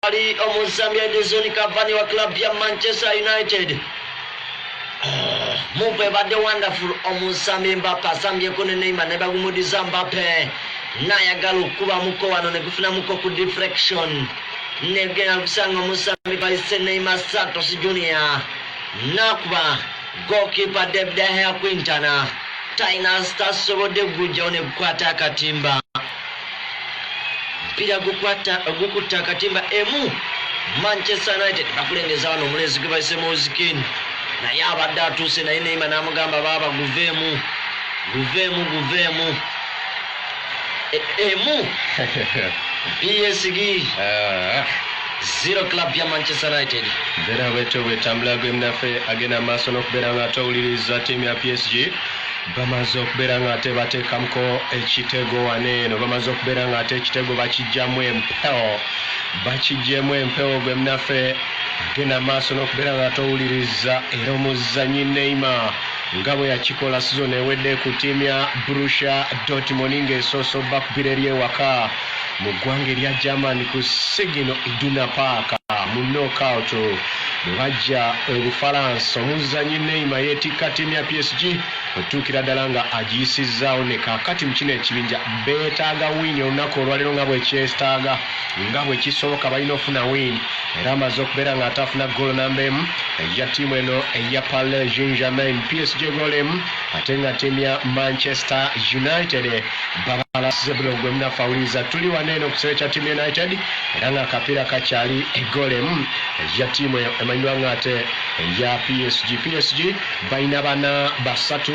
Ali Omuzambia Edison Cavani wa club ya Manchester United. Move badde wonderful Omuzambia Mbappe asambye ko ne Neymar ne bagumudiza Mbappe. Nayagala okuba muko wano ne gufuna muko ku deflection. Negena kusanga Omuzambia bayise Neymar Santos Junior. Nakuba goalkeeper David De Gea Quintana. Taina Stars sobode gujja ne kukwata akatimba. Pira gukuta akatimba emu. Manchester United bakulengeza wano omulezi gwe bayise Mozikini. Naye abadde atuuse naye Neymar n'amugamba baba guvemu. Emu. PSG. Zero club ya Manchester United. Bera wetu wetambula gwe mnafe agenda maaso n'okubeera ng'atawuliriza ttiimu ya PSG. Bamaze okubeera ng'ate bateekamuko ekitego wane eno. Bamaze okubeera ng'ate ekitego bakijjamu empewo gwe mnafe agenda maaso n'okubeera ng'atawuliriza era omuzannyi Neymar nga bwe yakikola sizoni ewedde ku ttiimu ya Borussia Dortmund ng'esoosa bakubira eri ewaka mu ggwanga erya Germany ku Signal Iduna Park mu knockout bwe bajja Bufalansa. Omuzannyi Neymar yeetikka ttiimu ya PSG okutuukira ddala nga agiyisizaawo ne kaakati mu kino ekibinja beetaaga wiini olunaku olwaleero nga bwe kyetaaga nga bwe kisoboka balina ofuna wiini era amaze okubeera ng'atafuna goolo namba emu eya ttiimu eno eya Paris Saint-Germain PSG goolo emu ate nga ttiimu ya Manchester United babalasize bulogwe munafawuliza tuli wane eno ku kisero kya ttiimu United era nga akapiira kakyali egoolo emu eya ttiimu emanyirwa ng'ate eya PSG balina bana basatu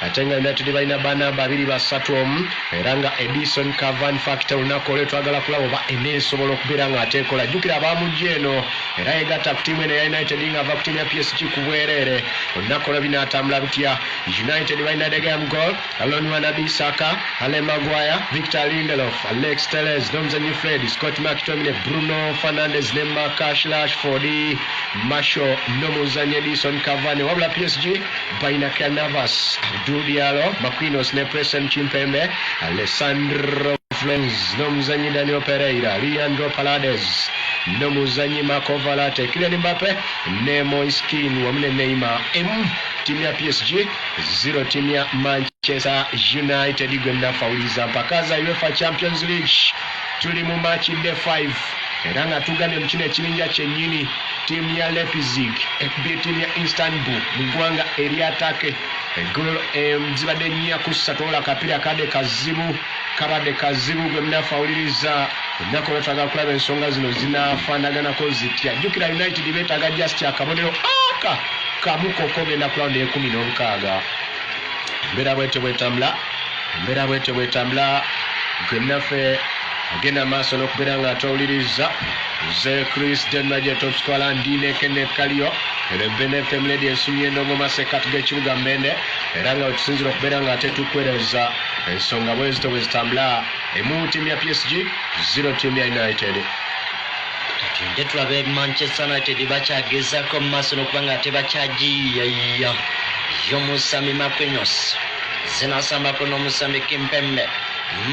ate nga United balina bana 2-3 era nga Edison Cavani factor olunaku olwo twagala kulaba oba eneesobola okubeera ng'ate ekola. Jjukira abamujja eno era yegatta ku ttiimu eno eya United ng'ava ku ttiimu ya PSG ku bwereere olunaku olwo binaatambula bitya. United balina De Gea mu goal, Alon Wan-Bissaka, Harry Maguire, Victor Lindelof, Alex Telles, n'omuzannyi Fred, Scott McTominay, Bruno Fernandes ne Marcus Rashford, Martial n'omuzannyi Edison Cavani. Wabula PSG balina Keylor Navas, Abdul Diallo, Marquinhos ne Preston Kimpembe, Alessandro Flores n'omuzannyi Daniel Pereira, Leandro Paredes n'omuzannyi Marco Verratti, Kylian Mbappe ne Moise Kean wamu ne Neymar. Ttiimu ya PSG 0 ttiimu ya Manchester United gwe munafawuliza mpaka za UEFA Champions League. Tuli mu match day 5 era nga tugambye mu kino ekibinja kyennyini ttiimu ya Leipzig ekubye ttiimu ya Istanbul mu ggwanga eryatake egolo zibadde 4-3 ola akapiira kabadde kazibu gwe munafawuliriza ennaku olwetwaga kulaba ensonga zino zinaafaanaganako zitya. Jjukira United beetaaga just akabonero kamukoko genda ku raundi e16. Embeera bwete bwetambula gwe munaffe agenda maaso n'okubeera ng'atawuliriza ze Chris Denmaje topscorer Ndine Kenneth Kalio Benefem Lady esumye endongo masekati g'ekibuga Mbende era nga wetusinzira okubeera ng'ate tukwereza ensonga bwezito bwe zitambula emu ttiimu ya PSG 0 ttiimu ya United. Tujja tulabe Manchester United bakyagezaako mu maaso n'okuba ng'ate bakyagiyiiya y'omusami Marquinhos zinasambako n'omusami Kimpembe.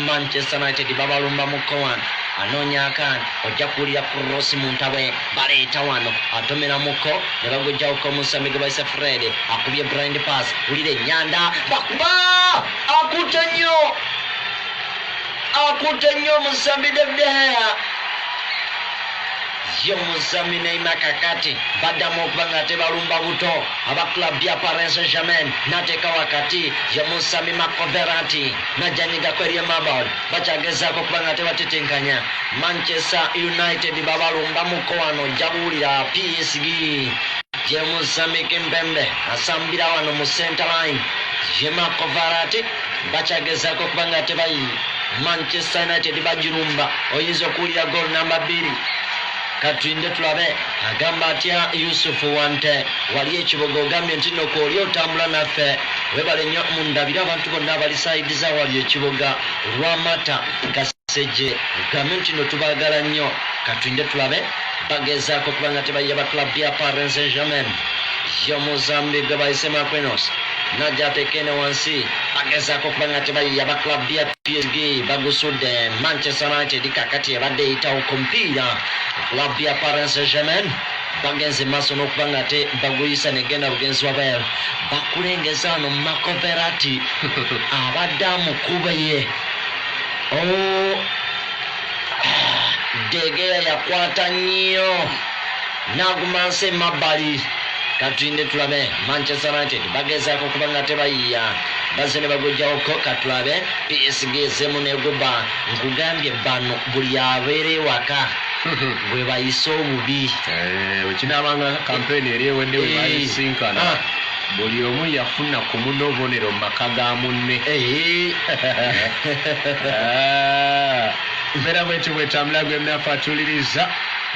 Manchester United babalumba mu Kowan anoonya akaani ojja kuwulira cross mu ntabwe baleeta wano atomera muko ne bagojjawuko omusami gwe bayise Fred akubye blind pass wulira ennyanda bakuba akutte nnyo omusami David De Gea y'omusami Neymar kakati baddamu okuba ng'ate balumba buto aba club ya Paris Saint-Germain n'ateeka wakati y'omusami Marco Verratti n'ajjanyigako eri Mabod bakyagezaako okuba ng'ate batetenkanya Manchester United babalumbamuko wano ojja kuwulira PSG y'omusami Kimpembe asambira wano mu center line ye Marco Verratti bakyagezaako okuba ng'ate bayi Manchester United bagirumba oyinza okuwulira goal namba 2 katulinde tulabe agamba atya Yusufu Wante wali ekibogo ogambye nti nno kooli otambula naffe webale nnyo mundabira abantu bonna abali saidi za wali ekiboga Lwamata Kasejje ogambye nti nno tubaagala nnyo katulinde tulabe bagezaako okuba nga tebayya ba club ya Paris Saint-Germain y'Omuzambique gwe bayise Marquinhos najja ateekene wansi bagezaako okuba nga tebayiya baklabu ya PSG bagusudde Manchester United kakati ebadde eyitawo ku mupiira klabu ya Paris Saint-Germain bagenze maaso n'okuba nga te baguyisa negenda bugenzi wabel bakulengeza wano Marco Verratti abadde amukuba ye Degeya yakwata nnyo n'agumansa emabbali katulinde tulabe Manchester United bagezaako okuba nga tebayiya bazze ne bagojjawoko katulabe PSG ezemu neguba nkugambye bano buli abeera ewaka bwe bayise obubi wekinaabanga kampeeni eri ewedde we bayisinkana buli omu yafuna ku muno obubonero mu maka ga munne mbeera bwetyo bwetambula gwemnafe atuliriza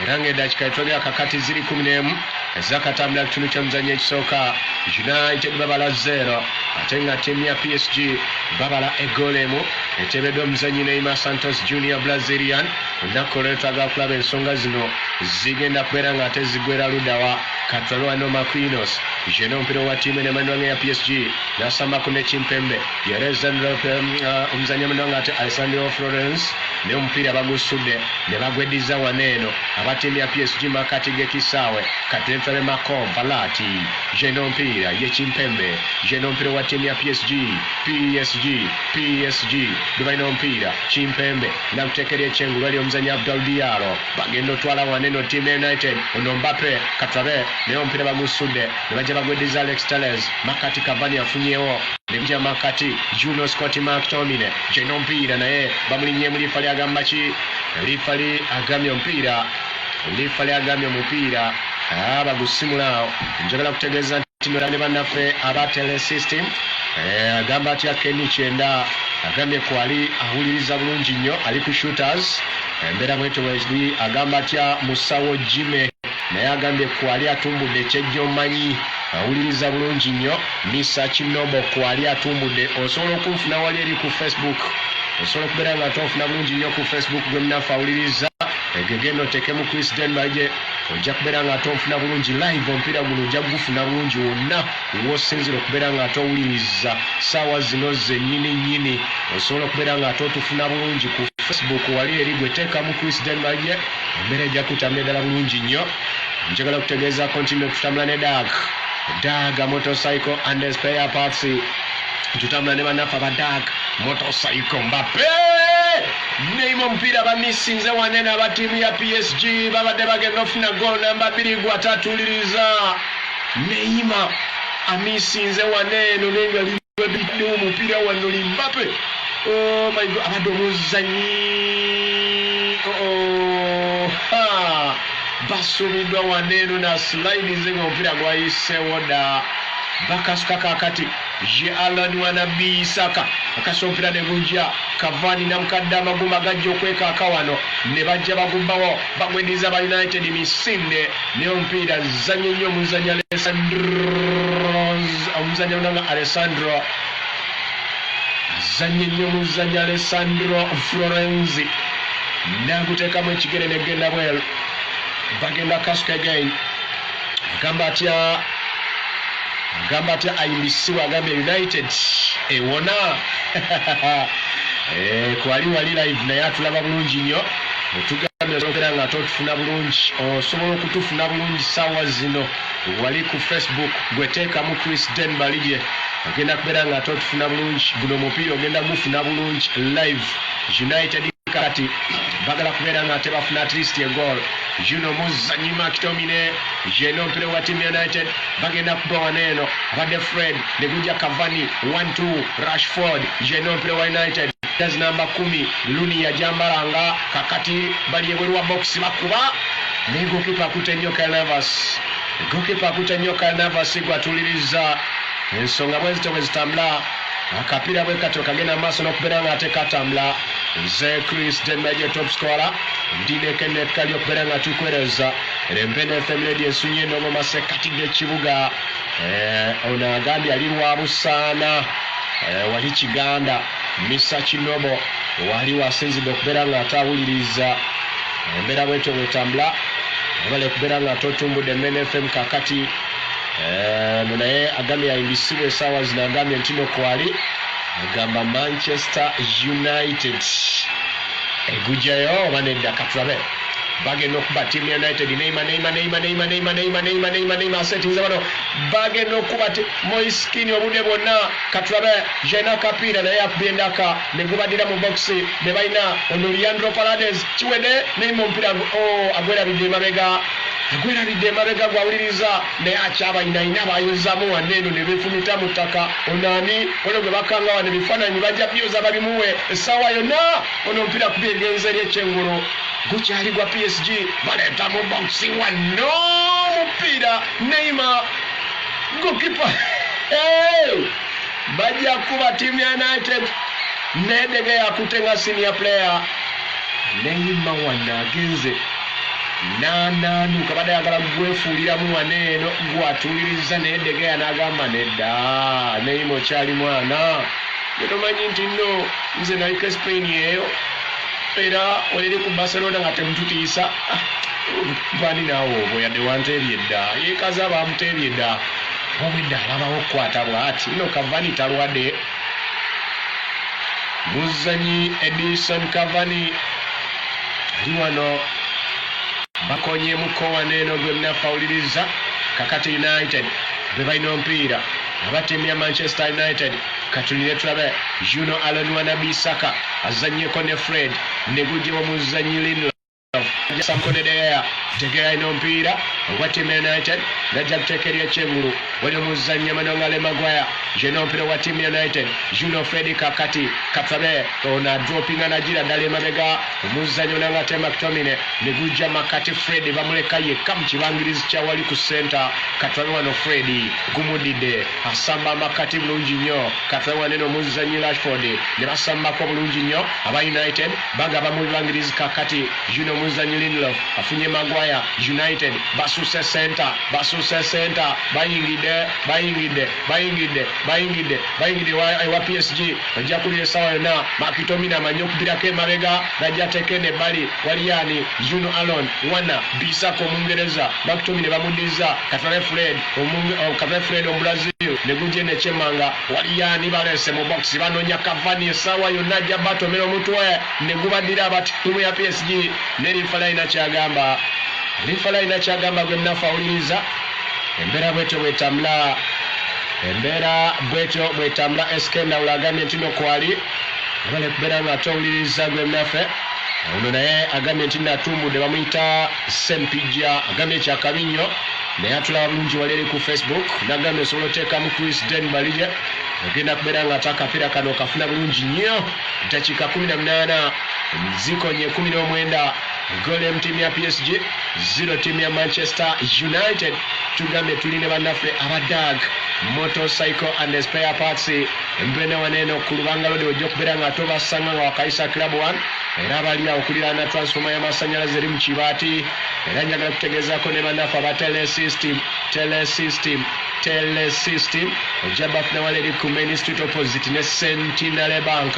era ng'eddakiika etwogera kakati ziri 11 ezakatambula kitundu ky'omuzannyo ekisooka United babala 0 ate nga ttiimu ya PSG babala egoolo emu eteebeddwa omuzannyi Neymar Santos Junior Brazilian olunaku olwo twagala kulaba ensonga zino zigenda kubeera nga ate ziggwera luddawa katulabe wano Marquinhos jeno omupiira wa ttiimu enemanwanga ya PSG n'asambako ne Kimpembe omuzannyi munonga ate Alessandro Florence ne omupiira bagusudde ne bagweddiza wano eno abatiimu ya PSG makati g'ekisaawe kati netulabe Marco Verratti jeno omupiira ye Kimpembe jeno omupiira wa ttiimu ya PSG bwe balina omupiira Kimpembe nakuteekera ekyengulu ali omuzannyi Abdul Diallo bagenda otwala wano eno ttiimu United ono Mbappe katulabe naye omupiira bagusudde ne bajja bagweddiza Alex Telles makati Cavani afunyeewo ne bijja makati Juno Scott McTominay jeno omupiira naye bamulinnyemu liifali agamba ki liifali agambye omupiira bagusimulaawo njagala kutegeeza nti ne bannaffe aba Telesystem agamba atya Kenny Kyenda agambye kwali awuliriza bulungi nnyo ali ku shooters embeera bwetyo bweziri agamba atya Musawo Jime naye agambye kwali atumbudde ekyejjomanyi awuliriza bulungi nnyo Misa Kinobo kwali atumbudde osobola okunfuna wali eri ku Facebook osobola okubeera nga tonfuna bulungi nnyo ku Facebook gwe munaffe awuliriza egegenda oteekemu Chris Denbaje ojja kubeera nga tonfuna bulungi live omupiira guno ojja kugufuna bulungi wonna wosinzira okubeera nga towuliriza saawa zino zennyini osobola okubeera nga totufuna bulungi ku Facebook wali eri gwe teekamu Chris Denbaje embeera ejja kutambula ddala bulungi nnyo njagala kutegeezaako nti nno tutambula ne Daga Motorcycle and Spare Parts tutambula ne bannaffe aba Daga Motorcycle Mbappe Neymar omupiira bamisinze wanene aba ttiimu ya PSG babadde bagenda ofuna goal namba 2 gwatatuuliriza Neymar amisinze waneeno naye nga liwadde omupiira wano li Mbappe oh my God abadde omuzannyi basubiddwa waneeno na slides ng'omupiira gwayiseewo dda bakasuka kakati ye Alan Wanabi Isaka akasa omupiira ne gujja Cavani namukadde amagumba gajja okwekaaka wano ne bajja bagumbawo bagweddiza ba United misinde naye omupiira zannye nnyo omuzannyi Alessandro Florenzi naguteekamu ekigere negenda bweru bagenda kasuka again agamba atya ayimisiwa agambye United ewona kwali wali live naye atulaba bulungi nnyo otugambye osobola nga totufuna bulungi osobola okutufuna bulungi saawa zino wali ku Facebook gweteekamu Chris Denbaligye ogenda kubeera nga totufuna bulungi guno omupiira ogenda gufuna bulungi live United kati bagala kubeera nga tebafuna at least a goal Juno muzannyi McTominay jeno omupiira wa Team United bagenda kuba waneeno abadde Fred ne gujja Cavani 1-2 Rashford jeno omupiira wa United jazi namba 10 Luni yajambalanga kakati bali ebweru wa box bakuba ne goalkeeper akutte nnyo Kyle Navas gwatuliriza ensonga bwezito bwezitambula akapiira bwe kato kagenda maaso n'okubeera nga ate katambula nze Chris Denbaje top scorer ndine Kenneth Kali okubeera nga tukwereza Rempene FM Radio ensunyi endogo masekati g'ekibuga ono agambye ali lwa busaana wali Kiganda Misa Kinobo wali wasinzidde okubeera nga atawuliriza embeera bwetyo bwetambula abale okubeera nga totumbudde Men FM kakati no naye agambye yayimbisibwa essaawa zino agambye ntino kwali agamba Manchester United egujjayo oba nedda katulabe bagenda okuba Team United Neymar asetinze bano bagenda okuba Moiskini obudde bwonna katulabe jena kapiira naye akubyendaka negubadira mu boxi ne balina ono Leandro Paredes kiwede Neymar omupiira agwerabidde emabega gwawuliriza naye akyabayinaina bayozamu waneeno ne befumita mu ttaka onaani ono gwe bakanga wane bifaananyi bajja byoza babimuwe essaawa yonna ono omupiira kubya egenze ery'ekyengulu gukyali gwa PSG baleeta mu boxi wano omupiira Neymar gokipa bajja kuba Team United nedege yakute nga senior player Neymar wano agenze nanuka badayagala gwefuuliramu waneeno gwatuuliriza naye degeya n'agamba nedda Neymar okyali mwana yetomanyi nti nno nze naliko Spain eyo era oliri ku Barcelona nga temututiisa bani naawe obwo yadde wanteebye dda yeekaza bamuteebye dda obwedda alabawo okukwata bw'ati nno Cavani talwadde muzanyi Edison Cavani ali wano bakonyemuko waneeno gwe mnafawuliriza kakati United bwe balina omupiira abatiimu ya Manchester United katulire tulabe Juno Alon Wan-Bissaka azannyeko ne Fred ne gujja omuzanyi Lindelof Samkone Degeya alina omupiira ogwa Team United najja kuteeka ery'ekyengulu wali omuzanyi Manongale Maguire jena omupiira wa Team United Juno Fred kakati katulabe ono adropinga nagira ddala emabega omuzanyi onanga Tema McTominay ne gujja makati Fred bamuleka yekka mu kibangirizi kyawali ku center katulabe wano Fred gumudidde asamba amakati bulungi nnyo katulabe waneno omuzanyi Rashford ne basambako bulungi nnyo aba United bagaba mu bibangirizi kakati Juno omuzanyi Lindelof afunye Maguire United basuse center bayingidde wa PSG bajja kulira essaawa yonna Makitomina amanyi okupirako emabega najja tekene bali waliyani Juno Alon Wan-Bissaka omungereza Makitomina bamuddiza katulabe Fred omubrazil ne gujje nekyemanga waliyani balese mu box banoonya Cavani essaawa yonna ajja batomera omutwe ne gubaddira abatiimu ya PSG ne Rifalaina kyagamba gwe mnafawuliriza embeera bwetambula Eskenda agambye nti no kwali abale kubeera nga towuliriza gwe mnaffe ono naye agambye nti natumbudde bamuyita Sempijja agambye kyakabi nnyo naye atulaba bulungi wali eri ku Facebook nagambye osobola oteekamu Chris Denbalije ogenda kubeera nga ate akapiira kano okafuna bulungi nnyo dakiika 18 zikonye 19 gole mtimu ya PSG 0 timu ya Manchester United tugambye tuline bannaffe abadag motorcycle and spare parts embene waneno ku Lubanga Road ojja okubeera nga tobasanga nga wakayisa Club 1 era bali awo okuliraana transformer y'amasannyalaze eri mu kibaati era njagala kutegeezaako ne bannaffe aba telesystem ojja bafuna wala eri ku Main Street opposite ne Centenary Bank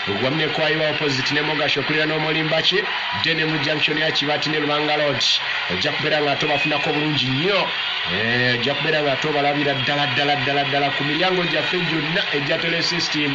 ogwamu ne kwayiwa opposite ne Mogasho okulira n'omulimbaki dene mu junction ya Kibaati ne Lubanga Road ojja kubeera nga tobafunako bulungi nnyo ojja kubeera nga tobalabira ddala ku miryango gyaffe gyonna egya telesystem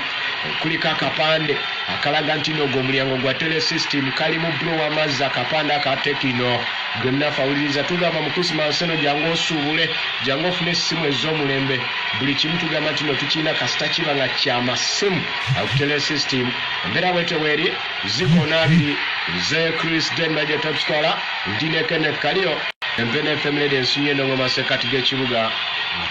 kuliko akapande akalaga nti n'ogwo omulyango gwa telesystem kali mu bro w'amazzi akapande aka Tekino gwe mnafawuliriza tugamba mu Christmas eno jangu osuubule jangu ofune essimu ez'omulembe buli kimu tugamba nti no tukirina kasita kiba nga kyamasimu ku telesystem embeera bwete bweri 2 nze Chris Denbalije top scorer ndine Kenneth Kalio empene family ensunye n'ongoma sekati g'ekibuga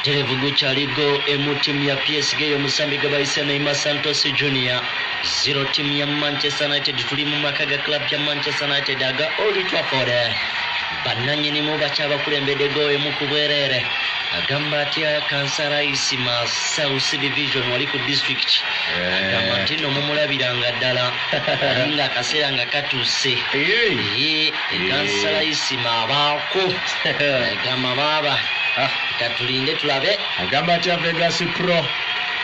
Terevu gukyaligo emu timu ya PSG y'omusambi gabayise Neymar Santos Junior 0 timu ya Manchester United tuli mu maka ga club ya Manchester United aga Old Trafford bannannyinimu bakyabakulembedde emu ku bwereere agamba atya Kansala Isima South Division wali ku district agamba nti no mumulabiranga ddala nga akaseera nga katuuse Kansala Isima abaako agamba baaba katulinde tulabe agamba atya Vegas Pro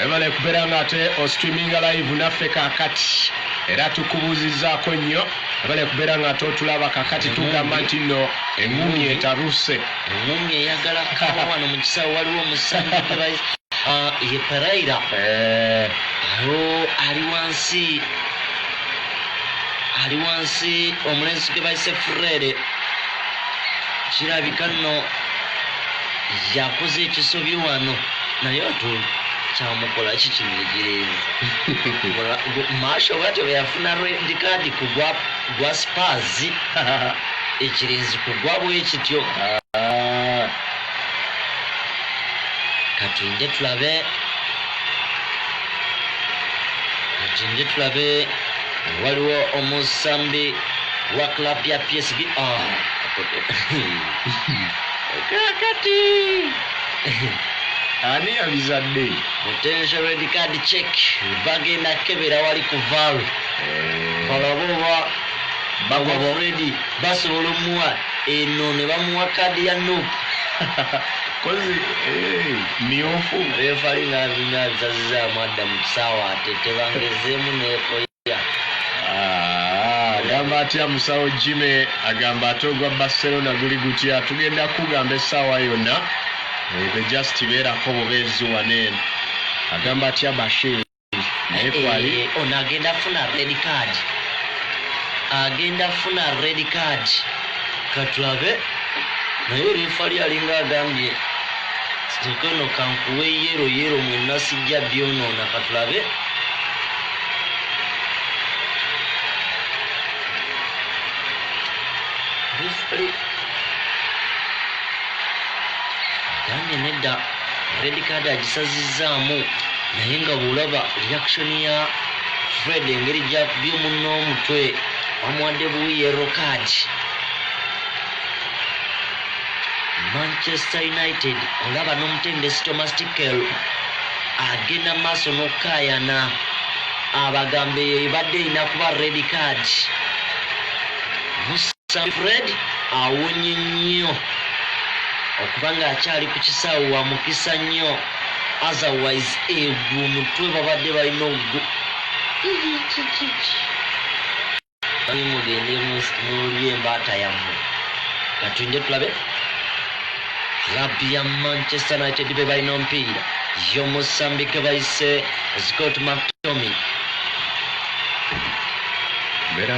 ebale kubeera nga ate ostreaminga live naffe kaakati era tukubuuzizaako nnyo abale kubeera nga totulaba kakati tugamba nti nno engumi etaruse engumi eyagala kawa wano mu kisawo waliwo omusambi ye Pereira ali wansi omulenzi gwe bayise Fred kirabika nno yakoze ekisobyo wano naye kyamukola kikinyigirenzi Marshall bwatyo bwe yafuna red card gwa Spurs ekirenzi kugwa bwe kityo katinde tulabe waliwo omusambi wa club ya PSG kakati ani yabizadde potential red card check bagenda kebera wali ku VAR balaboba bagwa Freddy basobola omuwa eno ne bamuwa kadi ya noob kozi myofu refari ngabizaziza amanda mu kisawa ate tebangezeemu nekoya agamba atya musawo Jime agamba ate ogwa Barcelona guli gutya tugenda kugamba essaawa yonna be just beerako bubeezi waneeno agamba atya Bashir naye twali ono agenda funa red card katulabe naye refari alinga agambye sitokono kankuwe yero mwenasijja byonoona katulabe refari agambye nedda red card agisazizaamu naye nga bwolaba reaction ya Fred engeri gyakubye munno omutwe bamuwadde buwi yellow card Manchester United olaba n'omutendesi Thomas Tuchel agenda maaso n'okkaayana abagambe ebadde erina kuba red card Musa Fred awonye nnyo okuba ng'akyali ku kisaawo wamukisa nnyo otherwise egwo omutwe babadde balina ogwo mugende mulye embaata yammwe katunde tulabe klabu ya Manchester United be balina omupiira y'Omosambike bayise Scott McTominay embeera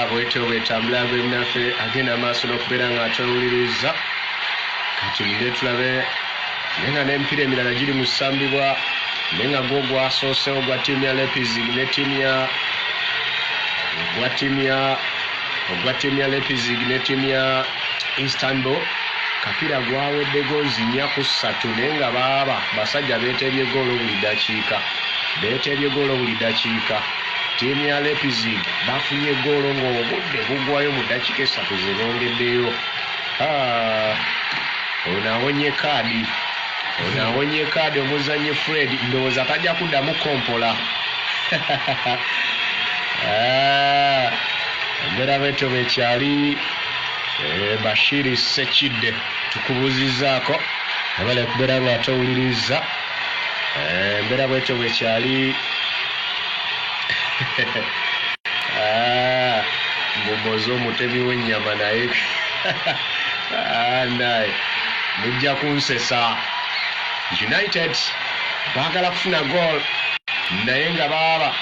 bwetyo bwetambula bwennaffe agenda amaaso n'okubeera ng'atwewuliriza katunde tulabe naye nga n'emipiira emirala giri mu ssambibwa naye nga gwo gwasoosewo gwa ttiimu ya Leipzig ne ttiimu ya Leipzig ne ttiimu ya Istanbul kapiira gwawedde goozi 4-3 naye nga baaba basajja beeteebye goolo buli dakiika ttiimu ya Leipzig bafunye goolo ng'obudde bugwayo mu dakiika 3 ze bongeddeyo ono awonye kaadi omuzannyi Fred ndowooza tajja kuddamu kompola embeera bwetyo bwekyali Bashiri Sekidde tukubuuzizaako abale kubeera nga atowuliriza embeera bwetyo bwekyali mbumoze omutemi w'ennyama naye naye mujja kunsesa United baagala kufuna goal naye nga baaba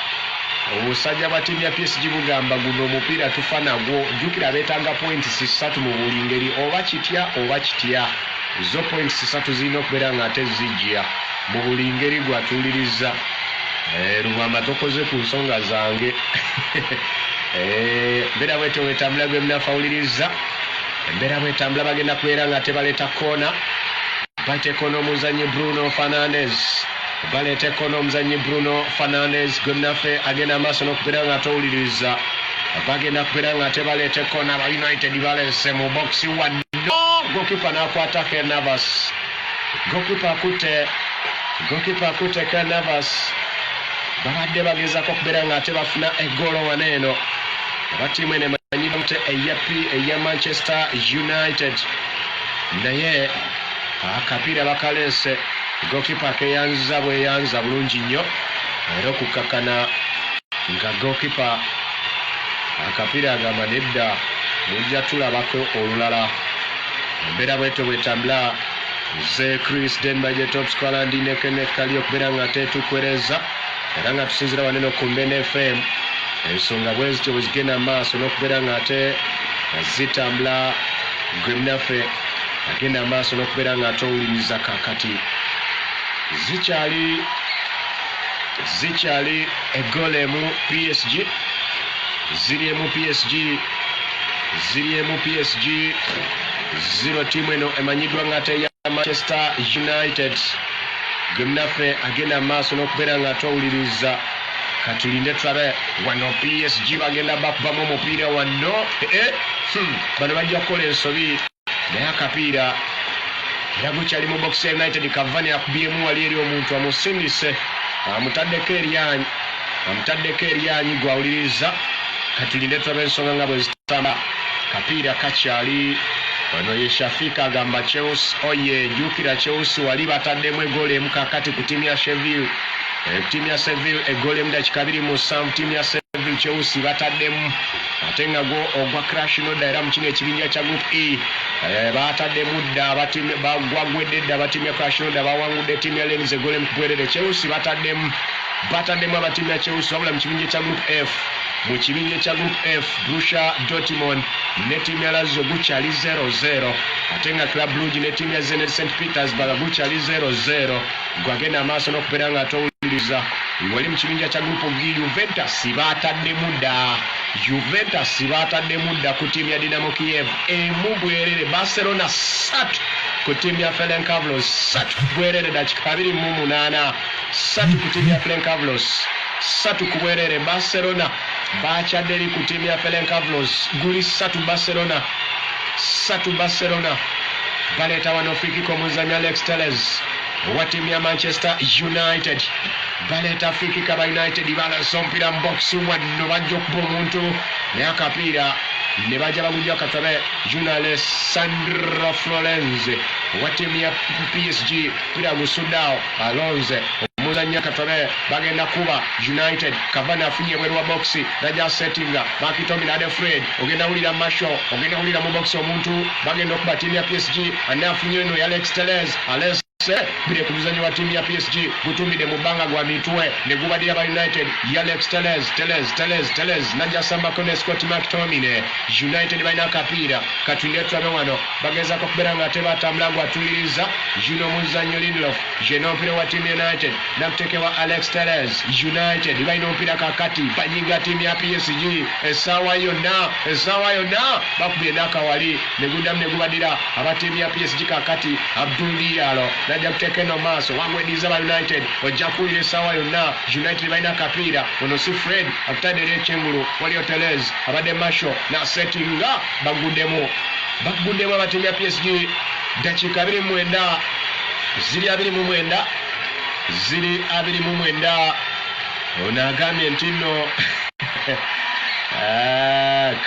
obusajja bwa ttiimu ya PSG bugamba guno omupiira tufa nagwo jjukira beetaaga points 3 mu buli ngeri oba kitya zo points 3 zirina okubeera nga ate zijja mu buli ngeri gwatuuliriza Lubamba tokoze ku nsonga zange embeera bwetyo bwetambula gwemnafawuliriza embeera bwetambula bagenda kubeera nga tebaleeta koona baleeta koona omuzannyi Bruno Fernandes gwemnaffe agenda amaaso n'okubeera nga atowuliriza bagenda kubeera nga tebaleeta koona aba United baleese mu bokisi waddo gokipa n'akwata Keylor Navas gokipa akutte Keylor Navas babadde bagezaako okubeera nga ate bafuna eggoolo waneeno aba ttiimu eno emanyibwa nti eya Manchester United naye akapiira bakaleese gokipa keyanza bweyanza bulungi nnyo era okukakkana nga goalkeeper akapiira agamba nedda mujja tulabako olulala. Embeera bwetyo bwetambula nze Chris Denbaje top scorer ndine Kenneth Kali okubeera nga tetukwereza era nga tusinzira waneno ku Mbene FM ensonga bwezityo bwe zigenda maaso n'okubeera nga ate zitambula gwenaffe agenda maaso n'okubeera nga ate owuliriza kakati zikyali egoole emu PSG ziri emu PSG 0 tiimu eno emanyiddwa nga ate ya Manchester United. Gwenaffe agenda maaso n'okubeera nga ate owuliriza katulinde tulabe wano PSG bagenda bakubamu omupiira wano bano bajja kukola ensobi naye akapiira era gukyali mu box United. Cavani akubyemu wali eri omuntu amusindise amutaddeko eryanyi gwawuliriza katulinde tulabe ensonga nga bwe zitamba. Kapiira kakyali wano ye Shafika agamba Chelsea oye jukira Chelsea wali bataddemu egoole emu kakati ku tiimu ya Seville. Tiimu ya Seville egoole emu dakika 2 tiimu ya Seville Chelsea bataddemu ate nga ogwa crash no era mu kino ekibinja kya group E bataddemu dda bagwagwedde dda abatiimu ya crash no bawangudde tiimu ya Lens egoole emu kubwerere. Chelsea bataddemu abatiimu ya Chelsea wabula mu kibinja kya group F. Mu kibinja kya group F Borussia Dortmund ne tiimu ya Lazio gukyali 0-0 ate nga Club Brugge ne tiimu ya Zenit St Petersburg gukyali 0-0. Gwagenda amaaso n'okubeera nga atowuliriza wali mu kibinja kya group G Juventus bataddemu dda ku tiimu ya Dinamo Kiev emu bwerere. Barcelona 3 ku tiimu ya Ferencvaros 3 bwerere dakika 28 3 ku tiimu ya Ferencvaros 3 ku bwerere. Barcelona bakyadde eri ku tiimu ya Ferencvaros guli 3 Barcelona baleeta wano frikiko omuzanyi Alex Telles owa tiimu ya Manchester United baleeta frikiko aba United balasa omupiira mu box wano bajja okuba omuntu naye akapiira ne bajja bagujja katabe Junale Sandro Florenzi owa tiimu ya PSG pira gusuddawo Alonze omuzanyi katabe bagenda kuba United. Cavani afunye bweru wa boxi najja settinga Makitomi na Fred ogenda wulira Marshall ogenda wulira mu box omuntu bagenda okuba tiimu ya PSG anafunye eno ya Alex Telles bire ku muzanyi wa tiimu ya PSG gutumbide mu bbanga gwa mitwe ne gubadira ba United ya Alex Telles najja sambako ne Scott McTominay. United balina akapiira katulire tulabe wano bagezaako okubeera nga ate batambula gwatuliriza Juno omuzanyi Lindelof jeno omupiira wa tiimu United nakutekewa Alex Telles. United balina omupiira kakati banyiga tiimu ya PSG essaawa yonna bakubye n'akawali ne guddamu ne gubadira aba tiimu ya PSG kakati Abdul Diallo najja kuteeka eno maaso wagweddiza ba United ojja kuwulira essaawa yonna. United balina akapiira ono si Fred akutadde eri ekyengulu waliyo Telles abadde Marshall nasettinga baguddemu abatiimu ya PSG dakiika 29 ziri 29 ono agambye nti nno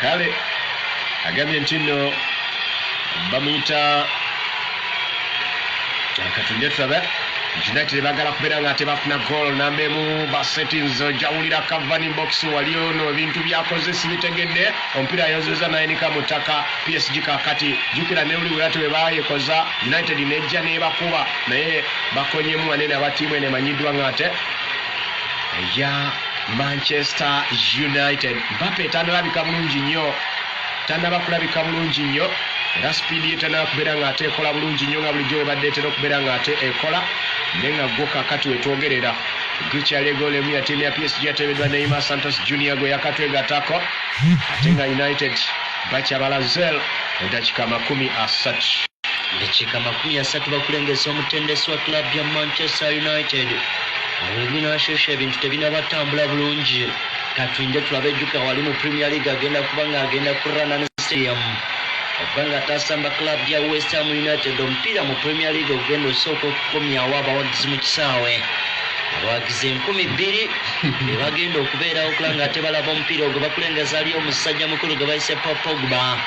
kale agambye nti nno bamuyita katulire tulabe United bagala kubeera nga tebafuna goal namba emu basettings ojawulira Cavani box wali ono ebintu byakoze sibitegedde omupiira yozeza nayenika mu ttaka PSG kakati jukira ne uli wulate bwe bayekoza United nejja nebakuba naye bakonyemu wanene abatiimu ene emanyiddwa nga ate ya Manchester United. Mbappe tanalabika bulungi nnyo era speed ye tanaba kubeera nga ate ekola bulungi nnyo nga bulijjo webadde etera okubeera nga ate ekola naye nga gwo kakati wetwogerera gukyali egoolo emu ya tiimu ya PSG yateebeddwa Neymar Santos Junior gwe yakatwegatako ate nga United bakyabalazel eddakiika 30 dakika 30 bakulengesa omutendesi wa club ya Manchester United ebinashosha ebintu tebinabatambula bulungi. Katuyinje tulabe ejjuka wali mu Premier League agenda kuba nga agenda kurana ne stadium okuba nga tasamba club ya West Ham United omupiira mu Premier League ogenda osooka okukomyawo abawagizi mu kisaawe abawagizi 2000 bagenda okubeerawo okula nga ate balaba omupiira ogwo bakulengeza ali omusajja mukulu gwe bayise Paul Pogba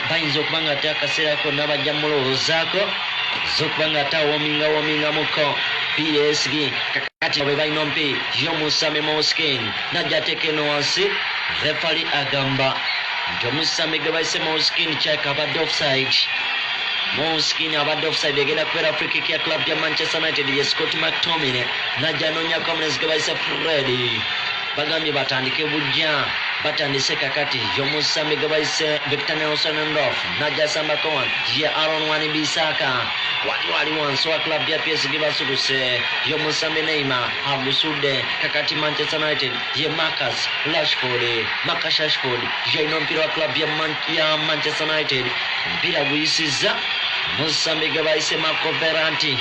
bayinza okuba nga ate akaseera konna bajja mulowoozaako zokuba nga ate awomingamuko PSG kakati kakati bwe balina ompi y'omusami Moskin najja ateekeno wansi refali agamba nti omusami gwe bayise Moskin kyaka abadde offside. Moskin abadde offside egenda kubeera free kick ya club ya Manchester United ye Scott McTominay najja anoonya Commons gwe bayise Freddy bagambye batandike bujja batandise kakati y'omusami gwe bayise Victor Nelson Ndlovu najja asamba Cowan ye Aaron Wan-Bissaka wali wansi wa club ya PSG basuduse y'omusami Neymar agusudde kakati Manchester United ye Marcus Rashford y'alina omupiira wa club ya Manchester United omupiira guyisizza musami gwe bayise Marco Verratti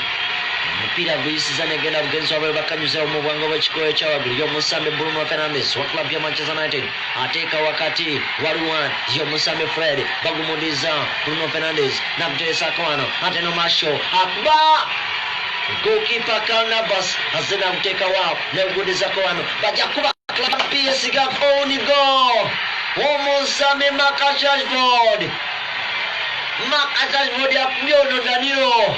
omupiira guyisiza negenda bugenzi wabawe bakanyuza mu bwango bw'ekikolo ekyawaggulu y'omusambi Bruno Fernandes wa club ya Manchester United ateeka wakati waliwo y'omusambi Fred bagumudiza Bruno Fernandes namuteresako wano Antonio Martial akuba goalkeeper Karl Navas azze namuteeka waawo negudizako wano bajja kuba club PSG own goal omusambi Marcus Rashford akubye ono Danilo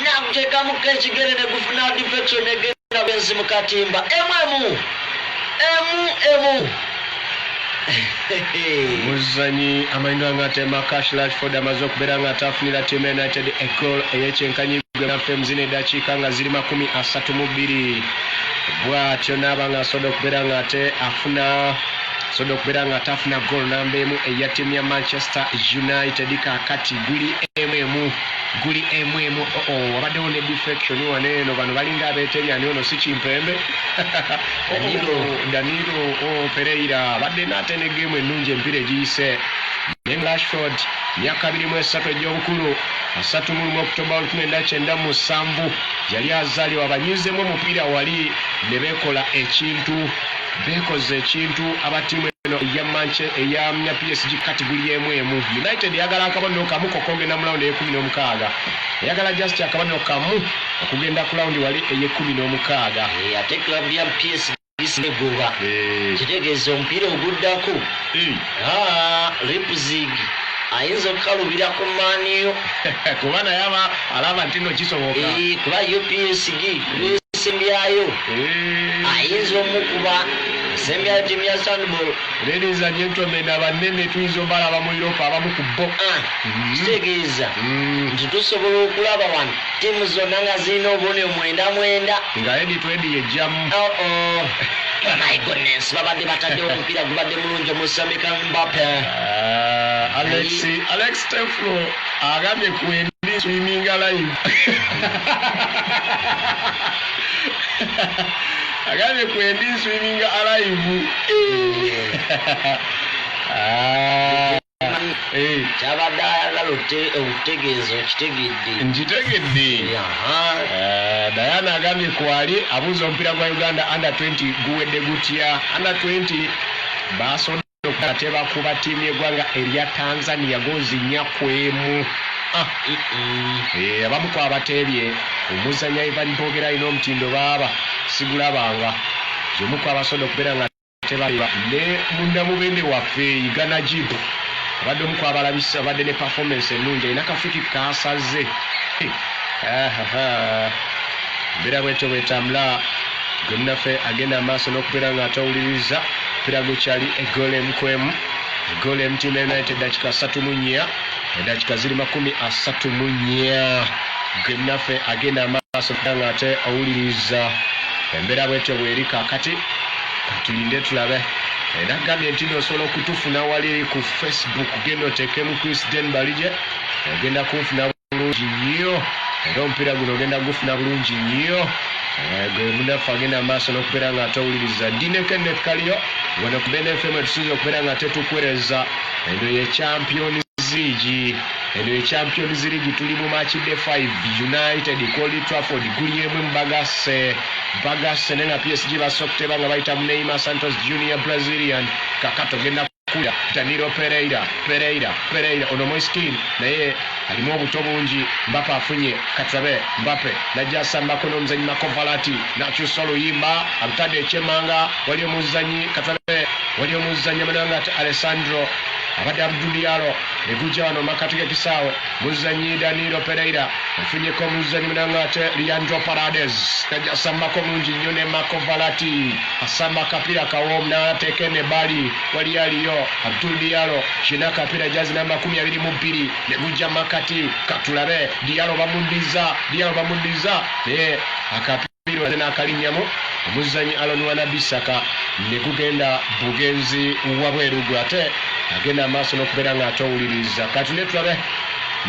nakuteekamuko ekigere ne gufuna defection negenda benzi mu katimba emu muzanyi amayinga ngate Marcus Rashford amaze okubeera nga atafunira Team United egol eyekyenkanyi naffe muzina eddakiika nga ziri 32 bw'atyo n'aba nga asobola okubeera nga ate afuna atafuna gol namba emu eya tiimu ya Manchester United kakati guli emu wabaddewo ne defection wano eno bano balinga abeeteryani ono si Kimpembe Danilo Pereira abadde n'ate ne geemu ennungi empiira egiyise naye Rashford myaka 23 egy'obukulu 31 Oktoba 1997 yali azaalibwa abanyuzemu omupiira wali ne bekoze ekintu abatiimu eno eya PSG kati guli emu United yagala akabonero kamu kokongenda mu laundi eye16 yagala just akabonero kamu okugenda ku laundi wali eye16 ate club ya PSG isinegoba kitegeeza omupiira oguddako Leipzig ayinza okukalubira ku maniyo kuba naye alaba nti no kisoboka kuba yo PSG sembyayo ayinza omukuba sembyayo tiimu ya Sandball ladies and gentlemen abanene tuyinza obalaba mu Europe abamu ku bo kitegeeza nti tusobola okulaba wano tiimu zonna nga zirina obubonero 9 nga editwedi yejjamu my goodness babadde bataddewo omupiira gubadde mulungi omusambika Mbappe Alex Teflo agambye ku endi swimming live agambye ku endi swimming alive kyabadde ayagala okutegeeza okitegedde nkitegedde Diana agambye kwali abuuza omupiira gwa Uganda under 20 guwedde gutya under 20 basoda okate bakuba tiimu y'eggwanga erya Tanzania goozi 4-1 abamu ku abateebye omuzanya Ivan Bogera alina omutindo baaba sigulabanga y'omu ku abasoda okubeera nga tebaliba ne munnamubende waffe Igana Jibu abadde omu ku abalabisa abadde ne performance ennungi alina kafiki kasaze mbeera bwetyo bwetambula gwe munaffe agenda amaaso n'okubeera nga atawuliriza omupiira gukyali eggoolo emu eggoolo emu Team United dakika 34 edakika ziri 34 gwe munaffe agenda amaaso okubeera nga ate awuliriza embeera bwetyo bweri kakati tulinde tulabe era gambye nti osobola okutufuna wali ku Facebook genda oteekemu Chris Denbalije ogenda kunfuna bulungi nnyo era omupiira guno ogenda gufuna bulungi nnyo gwe munaffe agenda amaaso n'okubeera nga atawuliriza Dine Kenneth Kaliyo wano ku BNFM tusinza okubeera nga tetukwereza eno ye Champions League tuli mu match day 5 United ku Old Trafford guli emu mbagasse nenga PSG basokuteba nga bayita Neymar Santos Junior Brazilian kakato genda kuya Danilo Pereira ono Moiskin naye alimu obuto bungi Mbappe afunye Katsabe Mbappe najja asambako n'omuzanyi Makovalati nakyusa oluyimba abutadde ekyemanga wali omuzanyi Katsabe wali omuzanyi amananga ati Alessandro abadde Abdul Diallo negujja wano makati g'ekisaawe muzanyi Danilo Pereira afunyeko omuzanyi munangate Leandro Paredes najja asambako mulungi nnyo ne Marco Verratti asamba akapiira kawoomu n'ateeka n'ebbali wali aliyo Abdul Diallo kina akapiira jazi namba 22 negujja makati katulabe Diallo bamuddiza naye akapiira n'akalinyamu omuzanyi Alon Wan-Bissaka ne gugenda bugenzi wabweru ate agenda amaaso n'okubeera ng'atowuliriza kati ne tulabe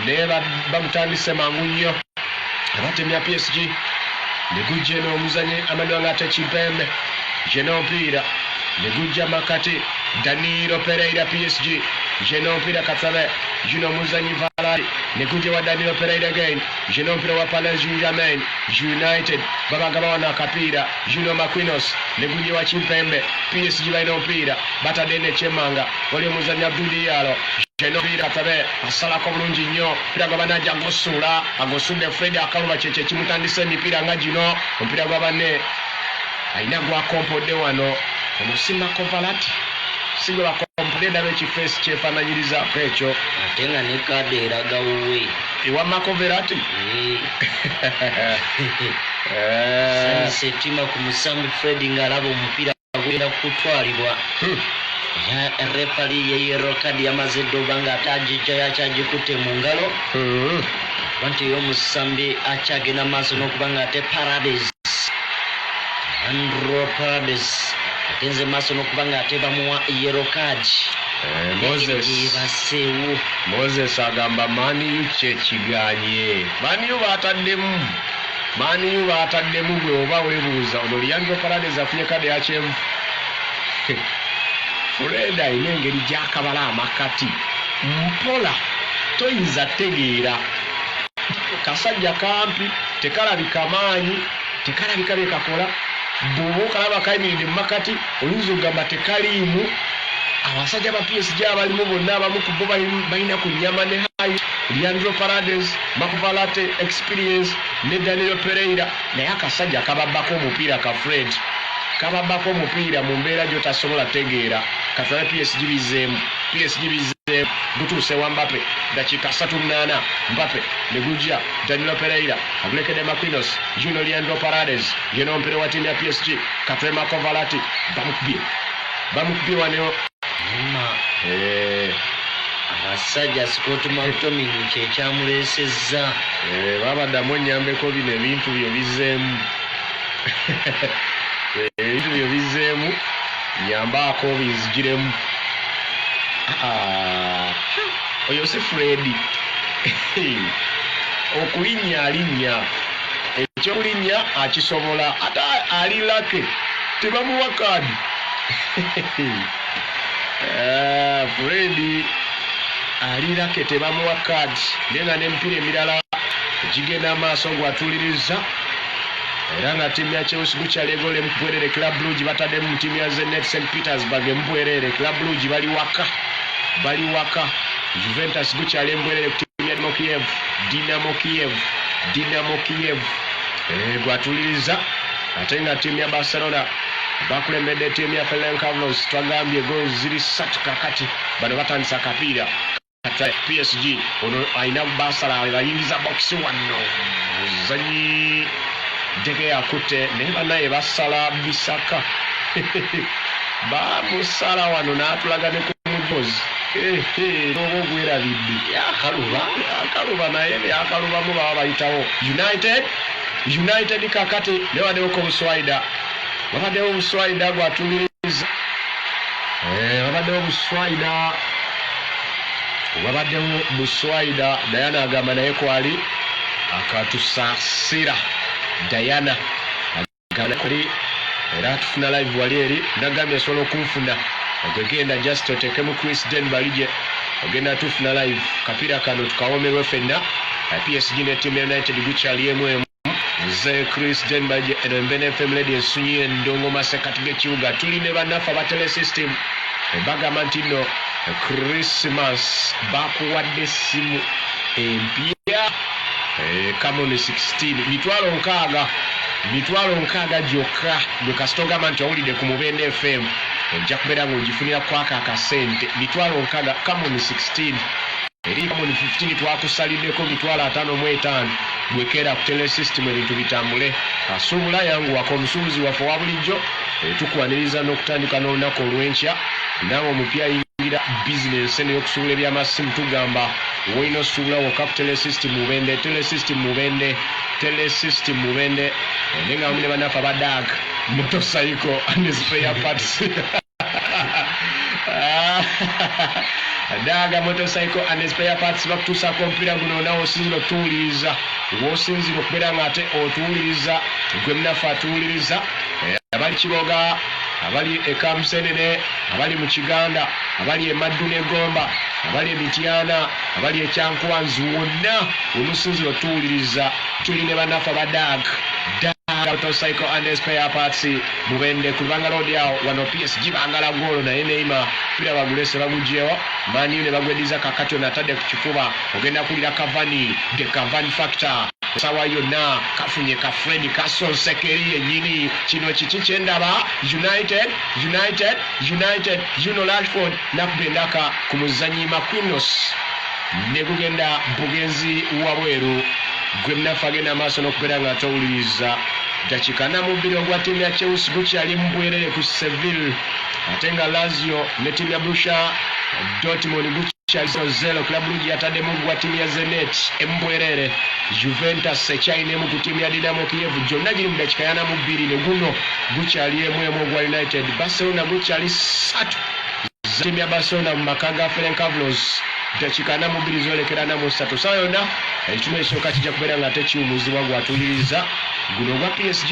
naye bamutandise mangu nnyo abatemya PSG ne gujja n'omuzanyi Emmanuel Ngate Chimpembe jeno omupiira ne gujja makati Danilo Pereira PSG jeno omupiira katulabe juno omuzanyi Varane ne gujja wa Danilo Pereira again jeno omupiira wa Paris Saint-Germain United babagaba wano akapiira Juno Marquinhos ne gujja wa Chimpembe PSG balina omupiira batadde n'ekyemmanga wali omuzanyi Abdul Diallo jeno omupiira katulabe asalako bulungi nnyo omupiira gwa banajja agosula agosudde Fred Akaluba kyekyo kimutandisa emipiira nga gino omupiira gwa banne alina gwakompodde wano omusimako Verratti singa bakompodde ndaba ekifeesi kyefaananyirizaako ekyo ate nga ne kaadi eraga wuwe ewa Marco Verratti sanyisa ettima ku musambi Fred ng'alaba omupiira gugenda kutwalibwa refali ye yellow card yamaze ddoba ng'ate agijjayo akyagikutte mu ngalo nti ey'omusambi akyagenda maaso n'okuba ng'ate Paredes Leandro Paredes agenze maaso n'okuba ng'ate bamuwa yellow card Moses agamba Man U kyekiganye Man U baataddemu gwe oba weebuuza ono Leandro Paredes afunye kade ya kyenvu Fred ayina engeri gy'akabala amakati mpola toyinza tegeera kasajja kampi tekalabika maanyi tekalabika bekakola bw'oba okalaba kayimiridde mu makati oyinza okugamba tekaliimu abasajja ba PSG abalimu bonna abamu ku bo balina ku nnyama ne hayi Leandro Paredes Marco Verratti experience ne Danilo Pereira naye akasajja kababbako omupiira ka Fred kababbako omupiira mu mbeera gy'otasobola tegeera katulabe PSG bizeemu gutuuse wa Mbappe dakiika 38 Mbappe ne gujja Danilo Pereira agulekedde Marquinhos Juno Leandro Paredes yeno omupiira wa ttiimu ya PSG katulabe Marco Verratti bamukubye wano abasajja Scott McTominay kyekyamuleesezza babaddamu onnyambeko bino ebintu byo bizeemu nyambaako binzigiremu oyo si Fredi okulinnya alinnya ekyokulinnya akisobola ate alilake tebamuwa kaadi Fredi alirake tebamuwa kaadi naye nga n'emipiira emirala gigenda amaaso gwatuliriza era nga ttiimu ya Chelsea gukyalegola emubwerere Club Brugge bataddemu mu ttiimu ya Zenit St Petersburg emubwerere Club Brugge bali waka Juventus gukyali emubwerere ku ttiimu ya Dinamo Kiev gwatuliriza ate nga ttiimu ya Barcelona bakulembedde ttiimu ya Ferencvaros twagambye goal ziri 3 kakati bano batandisa akapiira PSG ono alina basala bayingiza bokisi wano muzanyi Dege yakutte naye bannaye basala Bisaka bamusala wano n'atulaga ne ku mujozi n'oba ogwerabidde yakaluba naye yakalubamu baba bayitawo United kakati ne baddewoko Buswaida gwatuliriza babaddewo Buswaida Diana agamba naye kwali akatusaasira Diana agambye era tufuna live wali eri nagambye osobola okunfuna ogegenda just otekemu Chris Denbalije ogenda tufuna live kapiira kano tukawomerwe fenna PSG ne Team United gukyali emu nze Chris Denbalije eno Mbene FM Radio ensunyi endongo masekati g'ekibuga tuli ne bannaffe abatele system bagamba nti nno Christmas bakuwadde essimu empya Camon 16 mitwalo nkaaga gyokka gwe kasita ogamba nti owulidde ku Mubende FM ojja kubeera ng'ogifunira kwaka akasente mitwalo nkaaga Camon 16 eri mu 15 twakusaliddeko mitwalo 55 bwekera ku tele system ebintu bitambule asuubula yanguwako omusuubuzi waffe wa bulijjo tukwaniriza n'okutandika n'olunaku olw'enkya naawe omupya yingira bizinensi n'eyokusuubula ebyamasimu tugamba woyina osuubula wokka ku tele system mubende tele system mubende nenga wamu ne bannaffe abadag motocycle ne spare parts daga motocycle and spare parts bakutuusako omupiira guno nawe osinzira otuwuliriza w'osinzira okubeera ng'ate otuwuliriza gwe munaffe atuwuliriza abali Kiboga abali e Kamusenene abali mu Kiganda abali e Maddu ne Gomba abali e Mityana abali e Kyankwanzi wonna omusinzira otuwuliriza tuli ne bannaffe abadag motorcycle and spare parts mubende ku Lubanga Road yawo wano PSG bangala golo naye Neymar pira bagulese bagugyewo mani ne bagwediza kakati onatadde ku kifuba ogenda kulira Cavani the Cavani factor sawa yonna kafunye ka friend kasonsekeri yennyini kino kiki kyendaba United Juno Rashford nakubendaka ku muzanyi Marquinhos ne gugenda bugenzi wabweru gwe munaffe agenda amaaso n'okubeera nga atowuliriza dakika namubiri ogwa ttiimu ya Chelsea gukyali mu bwerere ku Seville ate nga Lazio ne ttiimu ya Borussia Dortmund gukyali 0-0 Club Brugge yataddemu gwa ttiimu ya Zenit embwerere Juventus ekyayinemu ku ttiimu ya Dinamo Kiev gyonna giri mu dakika ya namubiri ne guno gukyali emu ogwa United Barcelona gukyali 3 ttiimu ya Barcelona mu maka ga Ferencváros dakika namubiri zolekera namu 3 saa yonna ekituma ekisooka kijja kubeera nga ate kiwumuzibwa gwatuuliriza guno ogwa PSG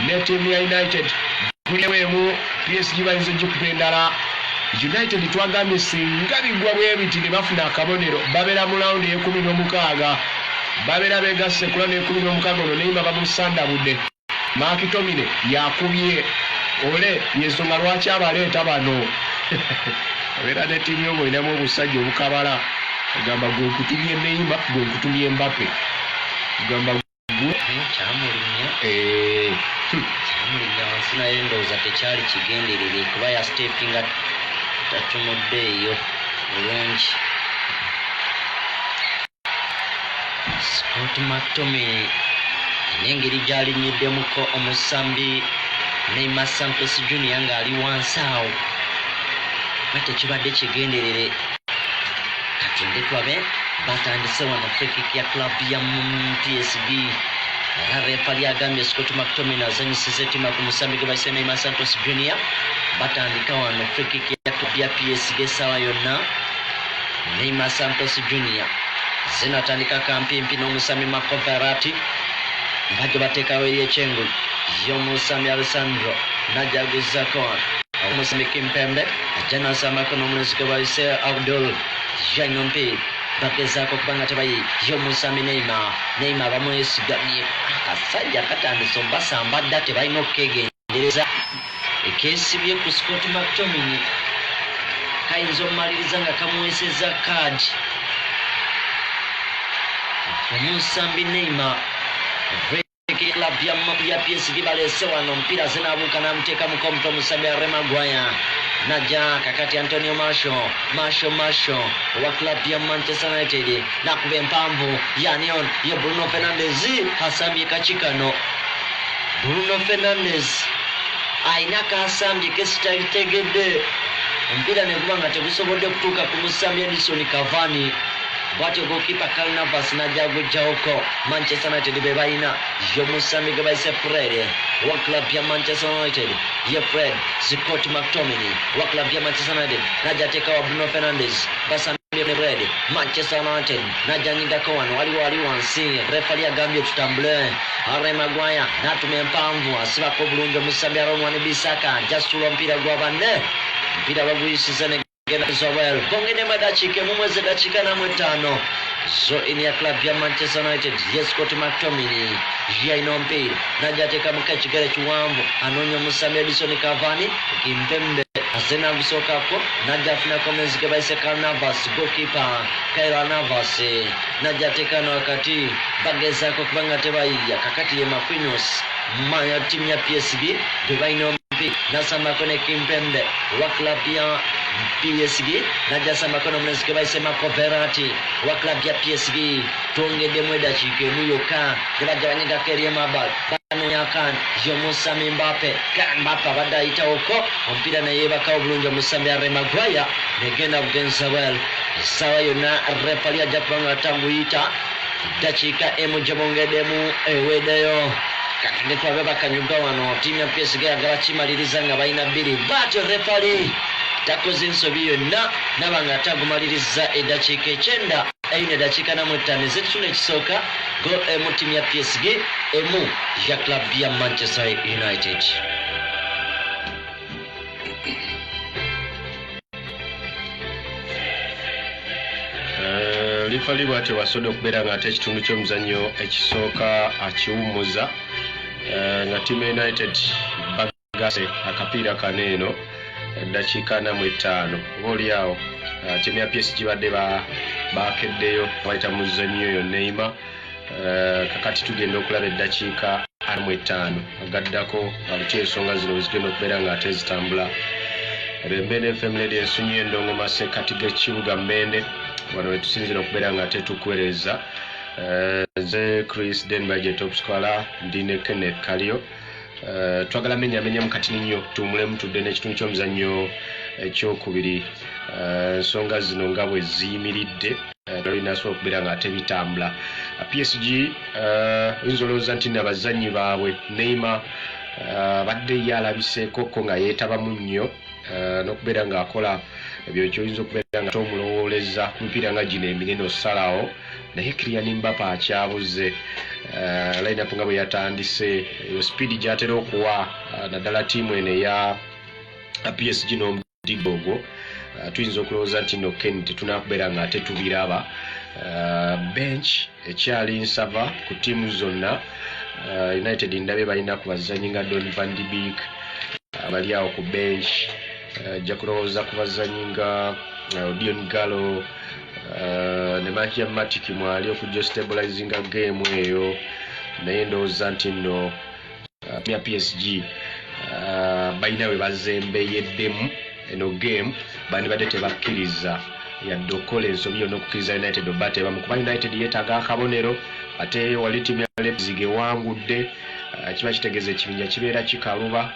ne ttiimu ya United guliwemu PSG bayinza ejjukuba endala United twagambye singa bigwa bwe biti ne bafuna akabonero babeera mu lawundi e16 babeera beegasse ku lawundi e16 ono Neymar bamusandabudde Makitomine yakubye ole yensonga lwaki abaleeta bano abeera ne ttiimu yo ng'olinamu obusajja obukabala ogamba gwe nkutumye Neymar gwe nkutumye Mbappe ogamba gwe kyamulinya wansi naye ndowooza tekyali kigenderere kuba yastepinga tatunudde eyo bulungi Scott McTominay n'engeri gy'alinnyiddemu omusambi Neymar Santos Junior ng'ali wansi awo bate kibadde kigenderere katende twabe batandise wano frikiki ya club ya PSG era refali agambye Scott McTominay azanyisiza ettima ku musambi gwe bayise Neymar Santos Junior batandika wano frikiki ya club ya PSG essaawa yonna Neymar Santos Junior zino atandika kampimpi n'omusambi Marco Verratti bajja bateekawo eri ekyengulu y'omusambi Alessandro najaguzako omusambi Kimpembe ajja n'asambako n'omulenzi gwe bayise Abdul Jainompi bagezaako okuba nga tebayi y'omusambi Neymar bamwesigamye akasajja katandise obasamba dda tebalina okukegendereza ekeesibye ku Scott McTominay kayinza omumaliriza nga kamuweeseza kaadi omusambi Neymar club ya PSG balese wano mpira zinabuuka namuteekamuko omuto omusambi Harry Maguire najja kakati Antonio Martial owa club ya Manchester United nakuba empanvu yanion ye Bruno Fernandes asambye kachikano Bruno Fernandes ayina kasambye kesitategedde omupiira ne guba nga tegusobodde kutuuka ku musambi Edison Cavani bwatyo gokipa Kai Havertz najja gujjawoko Manchester United be balina y'omusambi gwe bayise Fred wa club ya Manchester United ye Fred Scott McTominay wa club ya Manchester United najja ateeka wa Bruno Fernandes basambye Fred Manchester United najja nyigako wano waliwo ali wansi refali agambye tutambule Harry Maguire n'atuma empanvu asibako bulungi omusambi Aaron Wan-Bissaka jasula omupiira gwa banne omupiira baguyisiza ne Zoel kongene madachike mumweze dachika na mwetano zo ini ya club ya Manchester United yes Scott McTominay jia inompiri najateka mukachigere chiwamvu anonyo musambi Edison Cavani Kimpembe asena gusokako najafuna komenzike baise Kai Havertz goalkeeper Kai Havertz najateka no wakati bagezako kubanga tebayiya kakati ye Marquinhos maya timu ya PSG debaino nasamba kone Kimpembe wa club ya PSG najasamba kono mnesike baise makoverati wa club ya PSG tongede mweda chike muyoka kibajabanyika kerie mabal bano yakan yo Musa Mbappe kan Mbappe badaita uko ompira na yeba ka obulunja Musambi Harry Maguire negenda bugensawel sawa yona refalia japanga tanguita dachika emujabongedemu ewedeyo kakande twabeba kanyuga wano timu ya PSG agabachimaliriza nga balina bbiri batyo refali takoze ensobi yonna nabanga atagumaliriza eddakiika ekyenda eyina eddakiika namu etaano ez'ekitundu ekisooka gol emu timu ya PSG emu ya club ya Manchester United. Lifali bwatyo basobola okubeera nga ate ekitundu ky'omuzannyo ekisooka akiwummuza nga timu United bagase akapiira kaneeno eddakiika namu etaano obaoliawo timu ya PSG badde bakeddeyo bayita muzannyo oyo Neymar kakati tugenda okulaba eddakiika namu etaano agaddako alutya ensonga zino bwezigenda okubeera nga ate zitambula Mbende FM Radio ensunyu endongo masekati g'ekibuga Mbende wano wetusinzira okubeera nga ate tukuweereza ze Chris Denbaje top scorer ndine Kenneth Kalio twagala menya mukati nnyo tumulemu tudde n'ekitundu ky'omuzannyo ekyokubiri ensonga zino nga bwe ziyimiridde olinasobola okubeera nga ate bitambula PSG oyinza olowooza nti n'abazannyi baabwe Neymar badde yalabiseeko ko nga yeetabamu nnyo n'okubeera ng'akola ebyo kyoyinza okubeera nga tomulowooleza ku mipiira nga gino eminene osalawo naye Kylian Mbappe akyabuze line-up nga bwe yatandise eyo speed gy'atera okuwa naddala ttiimu eno eya PSG n'omudigo ogwo tuyinza okulowooza nti no Ken tetunakubeera nga ate tubiraba bench ekyali nsava ku ttiimu zonna United ndabe balina ku bazannyi nga Don van de Beek abali awo ku bench ajja kulowooza ku bazannyi nga Odion Gallo ne Matic mwali okujja stabilizinga game eyo naye ndowooza nti nno ya PSG balina we bazembeyeddemu eno game bandi badde tebakkiriza yadde okola ensobi yonna okukkiriza United obate bamu kuba United yeetaaga akabonero ate wali ttiimu ya Leipzig ewangudde kiba kitegeeza ekibinja kibeera kikaluba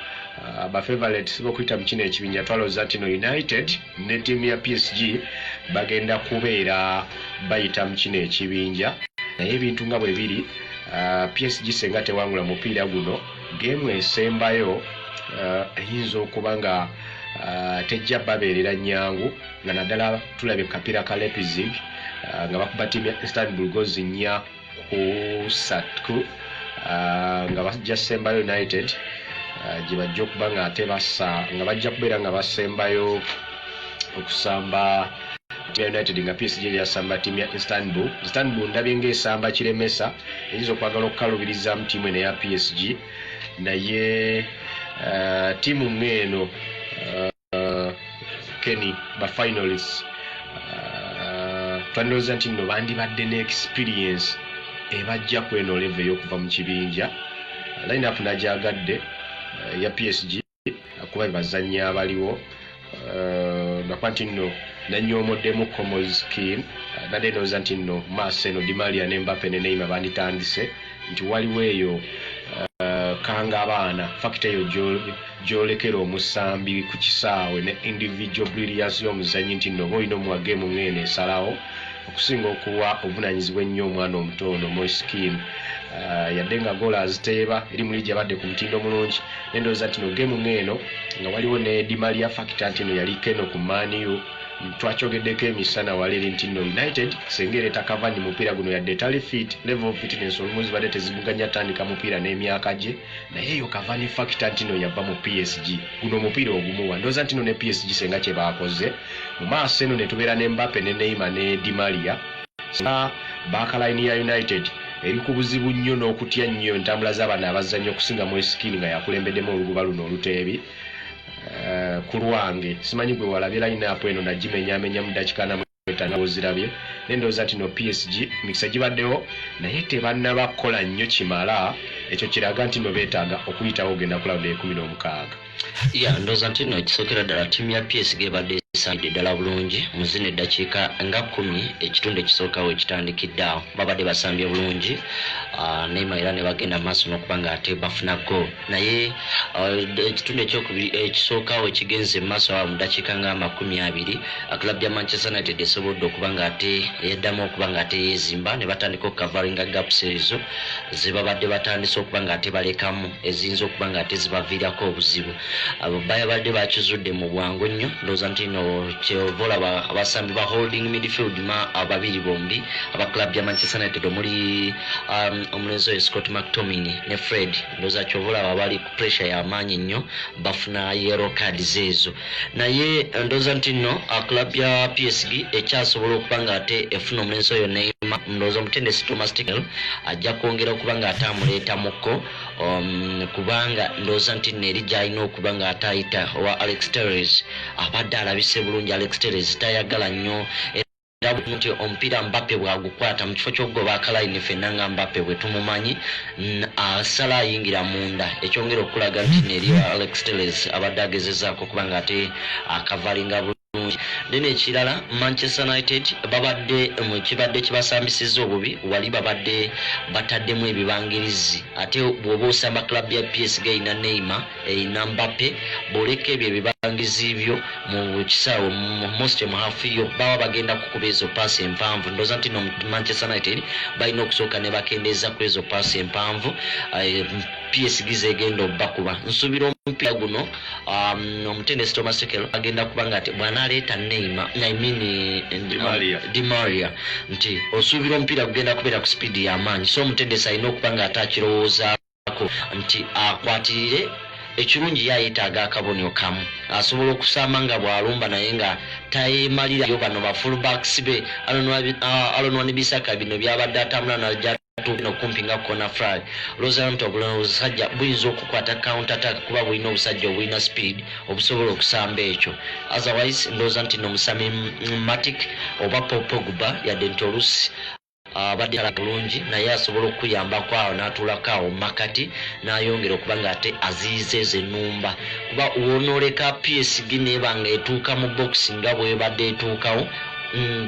bafavourite bokuyita mu kino ekibinja twalowooza nti no United ne ttiimu ya PSG bagenda kubeera bayita mu kino ekibinja naye ebintu nga bwe biri PSG senga tewangula mupiira guno geemu esembayo eyinza okuba nga tejja babeerera nnyangu nga naddala tulabye kapiira ka Leipzig nga bakuba ttiimu ya Istanbul goals 4-3 nga bajja sembayo United gye bajja okuba nga ate bassa nga bajja kubeera nga basembayo okusamba United nga PSG yasamba ttiimu ya Istanbul ndabye ng'esamba kiremesa eyinza okwagala okukalubiriza mu ttiimu eno eya PSG naye ttiimu ng'eno Kenny ba finalists twandowooza nti nno bandibadde ne experience ebajja ku eno level y'okuva mu kibinja line-up nagyagadde ya PSG akuba bazannyi abaliwo nakuba nti nno nanyoomoddemu Komolskin nadde ndowooza nti nno Marcelo Di Maria ne Mbappe ne Neymar banditandise nti waliwo eyo kanga abaana fakita eyo gyolekera omusambi ku kisaawe ne individual brilliance y'omuzannyi nti nno boolina omuwa geemu ng'eno esalawo okusinga okuwa obuvunanyizibwa ennyo omwana omutono Moiskin yadde nga goola aziteeba eri muli gyabadde ku mutindo mulungi nendowooza nti no geemu ng'eno nga waliwo ne Di Maria fakita nti no yali keno ku Man U twakyogeddeko emisana waleri nti no United senga ereeta Cavani mupiira guno yadde etali fit level of fitness olumu zibadde tezibuganya tandika mupiira n'emyaka gye naye eyo Cavani fakita nti no yava mu PSG guno omupiira ogumuwa ndowooza nti no ne PSG senga kye baakoze mu maaso eno ne tubeera ne Mbappe ne Neymar ne Di Maria baakalayini ya United eri ku buzibu nnyo n'okutya nnyo entambula z'abaana abazannyi okusinga Moiskin nga yakulembeddemu oluguba luno oluteebi ku lwange simanyi gwe walabye line-up eno nagimenyaamenya mu ddakiika namu etaano ozirabye naye ndowooza nti no PSG mikisa gibaddewo naye tebannaba kukola nnyo kimala ekyo kiraga nti no beetaaga okuyitawo ogenda ku lawundi 16 ndowooza nti no ekisookera ddala ttiimu ya PSG ebadde sande ddala bulungi muzine eddakiika nga 10 ekitundu ekisookawo ekitandikidde babadde basambye bulungi Neymar era ne bagenda maaso n'okuba ng'ate bafuna goal naye ekitundu ekyokubiri ekisookawo ekigenze mu maaso mu ddakiika nga 20 club ya Manchester United esobodde okuba ng'ate yeddamu okuba ng'ate yeezimba ne batandika okukavaringa gaps ezo ze babadde batandise okuba ng'ate balekamu eziyinza okuba ng'ate zibaviirako obuzibu babadde bakizudde mu bwangu nnyo ndowooza nti no kyovola abasambi ba holding midfield ababiri bombi aba club ya Manchester United omuli omulenzi oyo Scott McTominay ne Fred ndowooza kyovola abali ku pressure y'amaanyi nnyo bafuna yellow cards ezo naye ndowooza nti no club ya PSG ekyasobola okuba ng'ate efuna omulenzi oyo Neymar ndowooza omutendesi Thomas Tuchel ajja kwongera okuba ng'ate amuleetamuko kubanga ndowooza nti neeri gy'alina okuba ng'ate ayita owa Alex Telles abadde alabise bulungi Alex Telles tayagala nnyo nti omupiira Mbappe bwagukwata mu kifo ky'okugoba akalaini ffenna nga Mbappe bwe tumumanyi asala ayingira munda ekyongera okulaga nti neeri Alex Telles abadde agezezaako okuba ng'ate akavalinga bulungi then ekirala Manchester United babadde mu kibadde kibasambisiza obubi wali babadde bataddemu ebibangirizi ate bw'oba osamba club ya PSG ina Neymar ina Mbappe boleka ebyo ebibangirizi byo mu kisaawe most mu half yo baba bagenda kukuba ezo paasi empanvu ndowooza nti no Manchester United balina okusooka ne bakendeeza ku ezo paasi empanvu PSG zegenda obbakuba nsuubira omupiira guno omutendesi Thomas Tuchel agenda kubanga ati bw'anaaleeta Neymar Di Maria nti osuubira omupiira gugenda kubeera ku speed y'amaanyi so omutendesi alina okuba nga ate akirowoozaako nti akwatirire ekirungi yayetaaga akabonyo kamu asobola okusamba nga bw'alumba naye nga tayemalirayo bano ba fullbacks be Alonwani Bisaka bino byabadde atambula najja kumpi nga corner flag lozanto obusajja buyinza okukwata counter attack kuba bulina obusajja obulina speed obusobola okusamba ekyo otherwise ndowooza nti nomusami Matic oba Pogba yadde ntolusi abadde bulungi naye asobola okuyambako awo n'atuulako awo makati n'ayongera okuba ng'ate aziyiza ezo ennumba kuba wonooleka PSG neeba nga etuuka mu box nga bwebadde etuukawo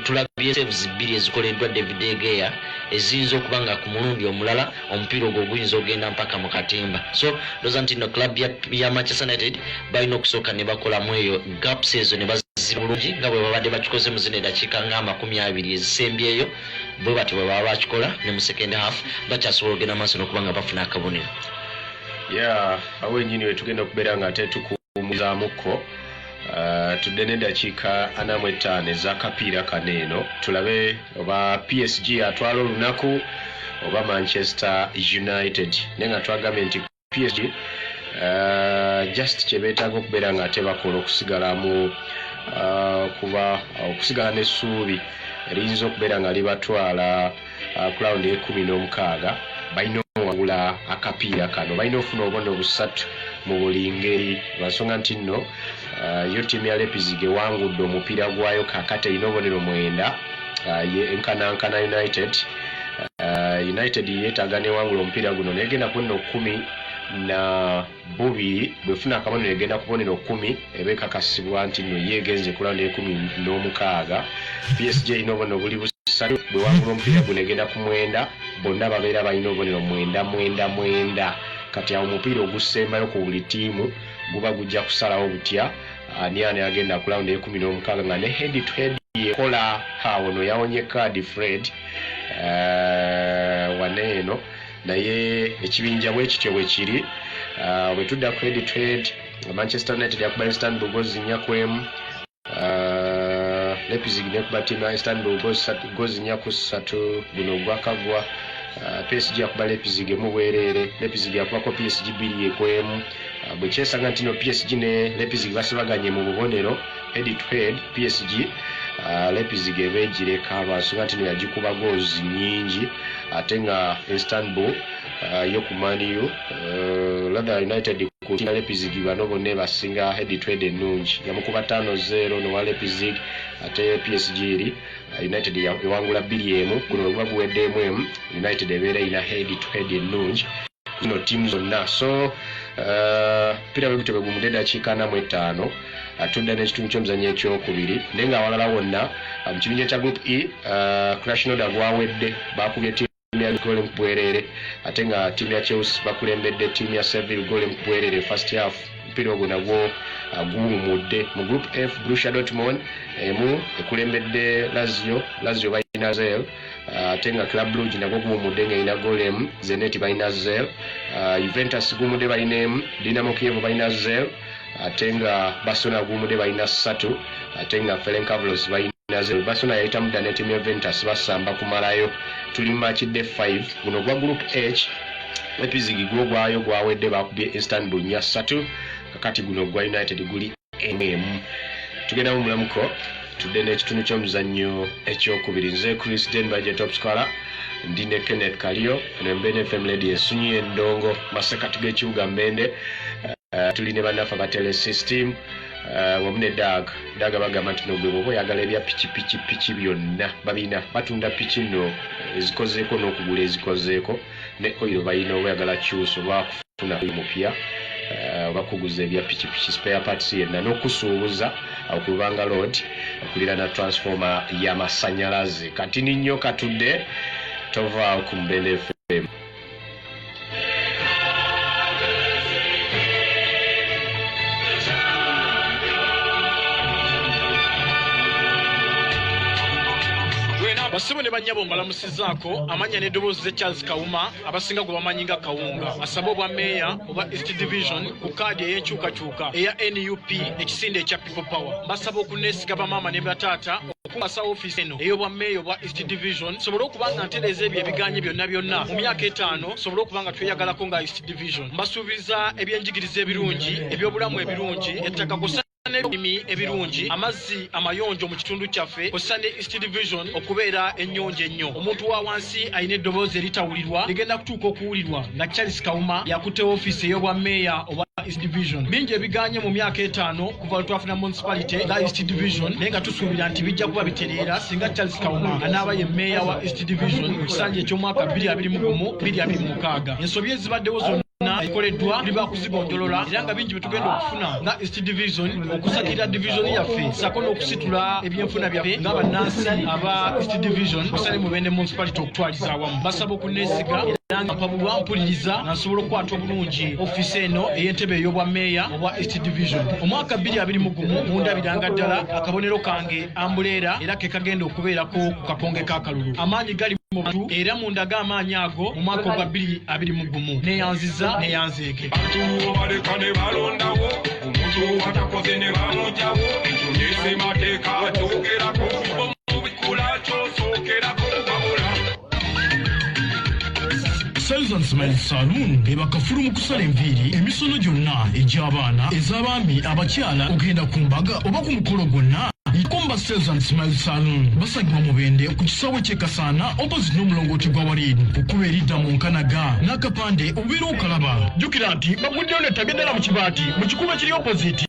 tulabye saves 2 ezikoleddwa David De Gea eziyinza okuba nga ku mulundi omulala omupiira ogwo guyinza ogenda mpaka mu katimba so ndowooza nti no club ya Manchester United balina okusooka ne bakolamu eyo gaps ezo ne baziba bulungi nga bwe babadde bakikoze mu zino eddakiika nga 20 ezisembyeyo bwe bati bwe baba bakikola ne mu second half bakyasobola ogenda maaso n'okuba nga bafuna akabonero awo ennyini we tugenda okubeera nga ate tukumuzaamuko tudde n'eddakiika 45 ez'akapiira kaneeno tulabe oba PSG atwala olunaku oba Manchester United naye nga twagambye nti PSG just kye beetaaga okubeera nga ate bakola okusigalamu kuba okusigala n'essuubi eriyinza okubeera nga libatwala ku lawundi e16 balina owawula akapiira kano balina okufuna obubonero 3 mu buli ngeri lwansonga nti nno yo ttiimu ya Leipzig ewangudde omupiira gwayo kakati erina obubonero 9 enkanankana United yeetaaga newangula omupiira guno negenda kubonero 12 bwefuna akabonero egenda kubonero 10 ebekakasibwa nti nno yeegenze ku lawundi e16 PSG erina obubonero buli 3 bwewangula omupiira guno egenda ku 9 bonna babeera balina obubonero 9 kati awo omupiira ogusembayo ku buli ttiimu guba gujja kusalawo butya ani agenda ku lawundi e16 nga ne head to head yekola awo no yawonye kaadi Fred waneeno naye ekibinja bwe kityo bwe kiri bwe tudda ku head to head Manchester United yakuba Istanbul gozi 4-1 Leipzig nekuba ttiimu ya Istanbul gozi 4-3 guno gwakagwa PSG yakuba Leipzig mu bwereere Leipzig yakubako PSG 2-1 bwe kyesanga nti no PSG ne Leipzig basibaganye mu bubonero head to head PSG Leipzig ebegireka lwansonga nti no yagikuba goozi nnyingi ate nga Istanbul yo ku Man U Leicester United ku Leipzig bano bonna basinga head to head ennungi yamukuba 5-0 no wa Leipzig ate PSG eri United ewangula 2-1 guno guba guweddemu United ebeera ina head to head ennungi zino teams zonna so Peter Webutebe gumudde dakiika 45 atudde n'ekitundu ky'omuzannyo ekyokubiri naye nga awalala wonna mu kibinja kya group E Crash Noda gwawedde bakubye ttiimu ya Gole mu bwerere ate nga ttiimu ya Chelsea bakulembedde ttiimu ya Seville Gole mu bwerere first half mpira ogwo nagwo guwumudde. Mu group F Borussia Dortmund emu ekulembedde Lazio balina 0 ate nga Club Brugge nagwo guwumudde ng'erina goal emu Zenit balina 0 Juventus guwumudde balina emu Dinamo Kiev balina 0 ate nga Barcelona guwumudde balina 3 ate nga Ferencvaros balina 0. Barcelona yayita mudda ne ttiimu ya Juventus basamba kumalayo. Tuli mu match day 5 guno gwa group H Leipzig gwo gwayo gwawedde bakubye Istanbul 3 kakati guno gwa United guli emu. Tugenda mu mulamuko tudde n'ekitundu ky'omuzannyo ekyokubiri nze Chris Denbaje top scorer ndi ne Kenneth Kalio ne Mbene FM Lady esunyi endongo masekati g'ekibuga Mbende tuli ne bannaffe ba tele system wamu ne daga bagamba nti nogwe bwoba oyagala ebya piki byonna babina batunda piki nno ezikozeeko n'okugula ezikozeeko ne oyo balina oba oyagala kyusa oba kufuna mupya bakuguza ebya piki spare parts yenna n'okusuubuza okubanga road okulira na transformer y'amasannyalaze kati ninnyo katudde tova ku Mbende FM. Basibo ne banyabo mbalamusizaako amanya n'eddoboozi ze Charles Kawuma abasinga gwe bamanyi nga Kawunga asaba obwa meeya oba East Division ku kaadi ey'enkyukakyuka eya NUP ekisinde ekya People Power. Basaba okuneesiga bamaama ne bataata okubasa ofiisi eno ey'obwa meeya obwa East Division sobole okuba nga ntereeza ebyo ebiganye byonna mu myaka 5 sobole okuba nga tweyagalako nga East Division. Mbasuubiza ebyenjigiriza ebirungi ebyobulamu ebirungi ettaka n'ebirime ebirungi amazzi amayonjo mu kitundu kyaffe osane East Division okubeera ennyonjo ennyo. Omuntu wa wansi alina eddoboozi eritawulirwa ligenda kutuuka okuwulirwa nga Charles Kawuma yakutte ofiisi ey'obwa meeya oba East Division. Bingi ebiganye mu myaka 5 kuva twafuna municipality nga East Division naye nga tusuubira nti bijja kuba bitereera singa Charles Kawuma anaaba ye meeya wa East Division mu kisanja eky'omwaka 2026. Ensobi ezibaddewo zonna ikoleddwa liba kuzigonjolola era nga bingi bitugenda okufuna nga East Division okusakira division yaffe sako n'okusitula ebyenfuna byaffe nga bannansi aba East Division kusale mu Bende municipality okutwaliza awamu. Basaba okuneesiga era nga mpabulwa mpuliriza nasobola okukwata obulungi ofiisi eno ey'entebe ey'obwa meeya obwa East Division. Omwaka 2021 mundabiranga ddala akabonero kange ambuleera era ke kagenda okubeerako ku kakonge k'akalulu. Amaanyi gali mu era mundaga amaanyi ago mu mwaka ogwa 2021 neyanziza neyanzeeke. Balekane balondawo omuntu watakoze ne bamujjawo ekyo nesemateeka kyogerako omubikula kyosookerako babula. Salzan Smile Saloon ebakafulu mu kusala enviiri emisono gyonna egy'abaana ez'abaami abakyala ogenda ku mbaga oba ku mukolo gwonna Ikomba Salzan Smile Saloon basagibwa mu Bende ku kisaawe ky'e Kasaana opposite n'omulongooti gwa Waliidi okuba eridda mu Nkanaga n'akapande obeera okalaba. Jjukira nti baguddeyo n'ettabyendala mu kibaati mu kikubo ekiri opposite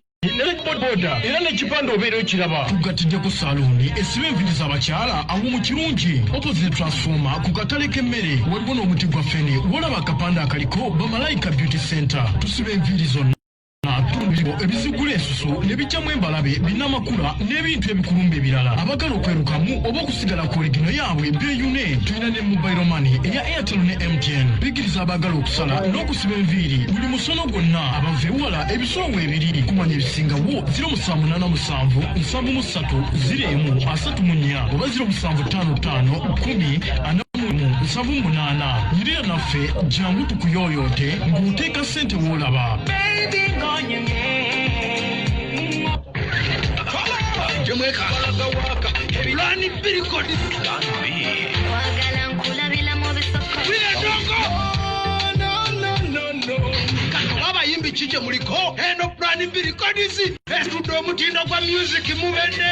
boda era n'ekipande obeera okiraba. Tugattiddeko saluuni esiba enviiri z'abakyala awo mu kirungi opposite transformer ku katale k'emmere waliwo n'omuti gwa fene wolaba akapande akaliko Bamalayika Beauty Center. Tusiba enviiri zonna ebizigula ensusu ne bijjamu embalabe binnamakula n'ebintu ebikulumba ebirala. Abagala okwerukamu oba okusigala ku oligino yaabwe beeyune tulina ne mobile money eya Airtel ne MTN. Bigiriza abagala okusala n'okusiba enviiri buli musono gwonna abava ewala ebisoowo ebiri kumanya ebisingawo 0787 73 01 oba 0755 10 78 nyirira naffe jangu tukuyooyoote ng'oteeka ssente w'olaba. Jemweka waka ebirani birikodi wagala nkulabila mu bisoko no kano abayimbi kije muliko eno plan birikodi estudio mutindo gwa music mubende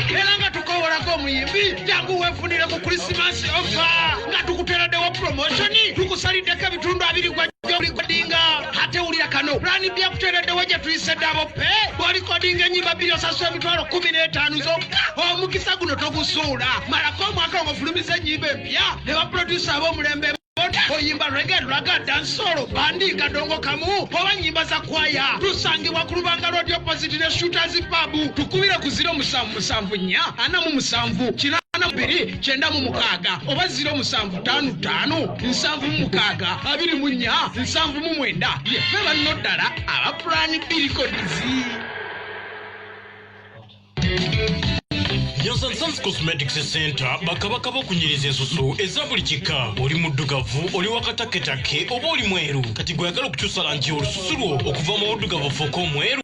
elanga tukowola ko muyimbi jangu wefunire ku Christmas offer nga tukuterade wa promotion tukusalideka bitundu abiri gwa recordinga ate ulira kano plani bya kuterade waje tuiseda abo pe bo recordinga nyimba bilio saswa mitwalo 15 zokka omukisa guno togusuula mara ko mwaka ngofulumize nyimbe mpya ne ba producer abo mulembe bonda oyimba reggae raga dansolo bandi kadongo kamu oba nyimba za kwaya tusangibwa ku Lubanga Road opposite ne Shooters Pub tukubira ku 0774 oba 0755 yefe banno ddala aba Plan B Records. Nyanza Sans Cosmetics Center bakabaka bokunyiriza ensusu eza buli kika oli muddugavu oli wakataketake oba oli mweru kati gwagala okukyusa langi olususu lwo okuva mu buddugavu foko omweru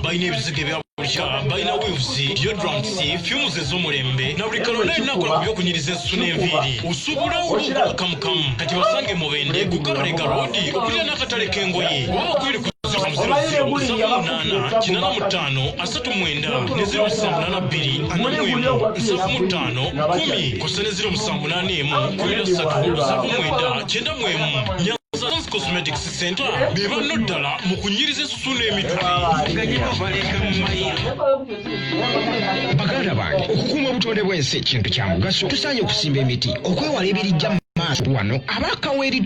balina ebizige bya bulikya balina weaves deodorants fumes ez'omulembe na buli kalona erinakola ku byokunyiriza ensusu n'enviiri osuubula oluuka kamukamu kati basange mubende ku Kabalega Road okulira n'akatale k'engoye waba kweri ku 075 kusene 078 Sans Cosmetics Center beba no ddala mu kunyiriza ensusu n'emitwe. Baganda bange okukuuma obutonde bw'ensi kintu kya mugaso tusaanye okusimba emiti okwewala ebirijja mu maaso wano abakaweeri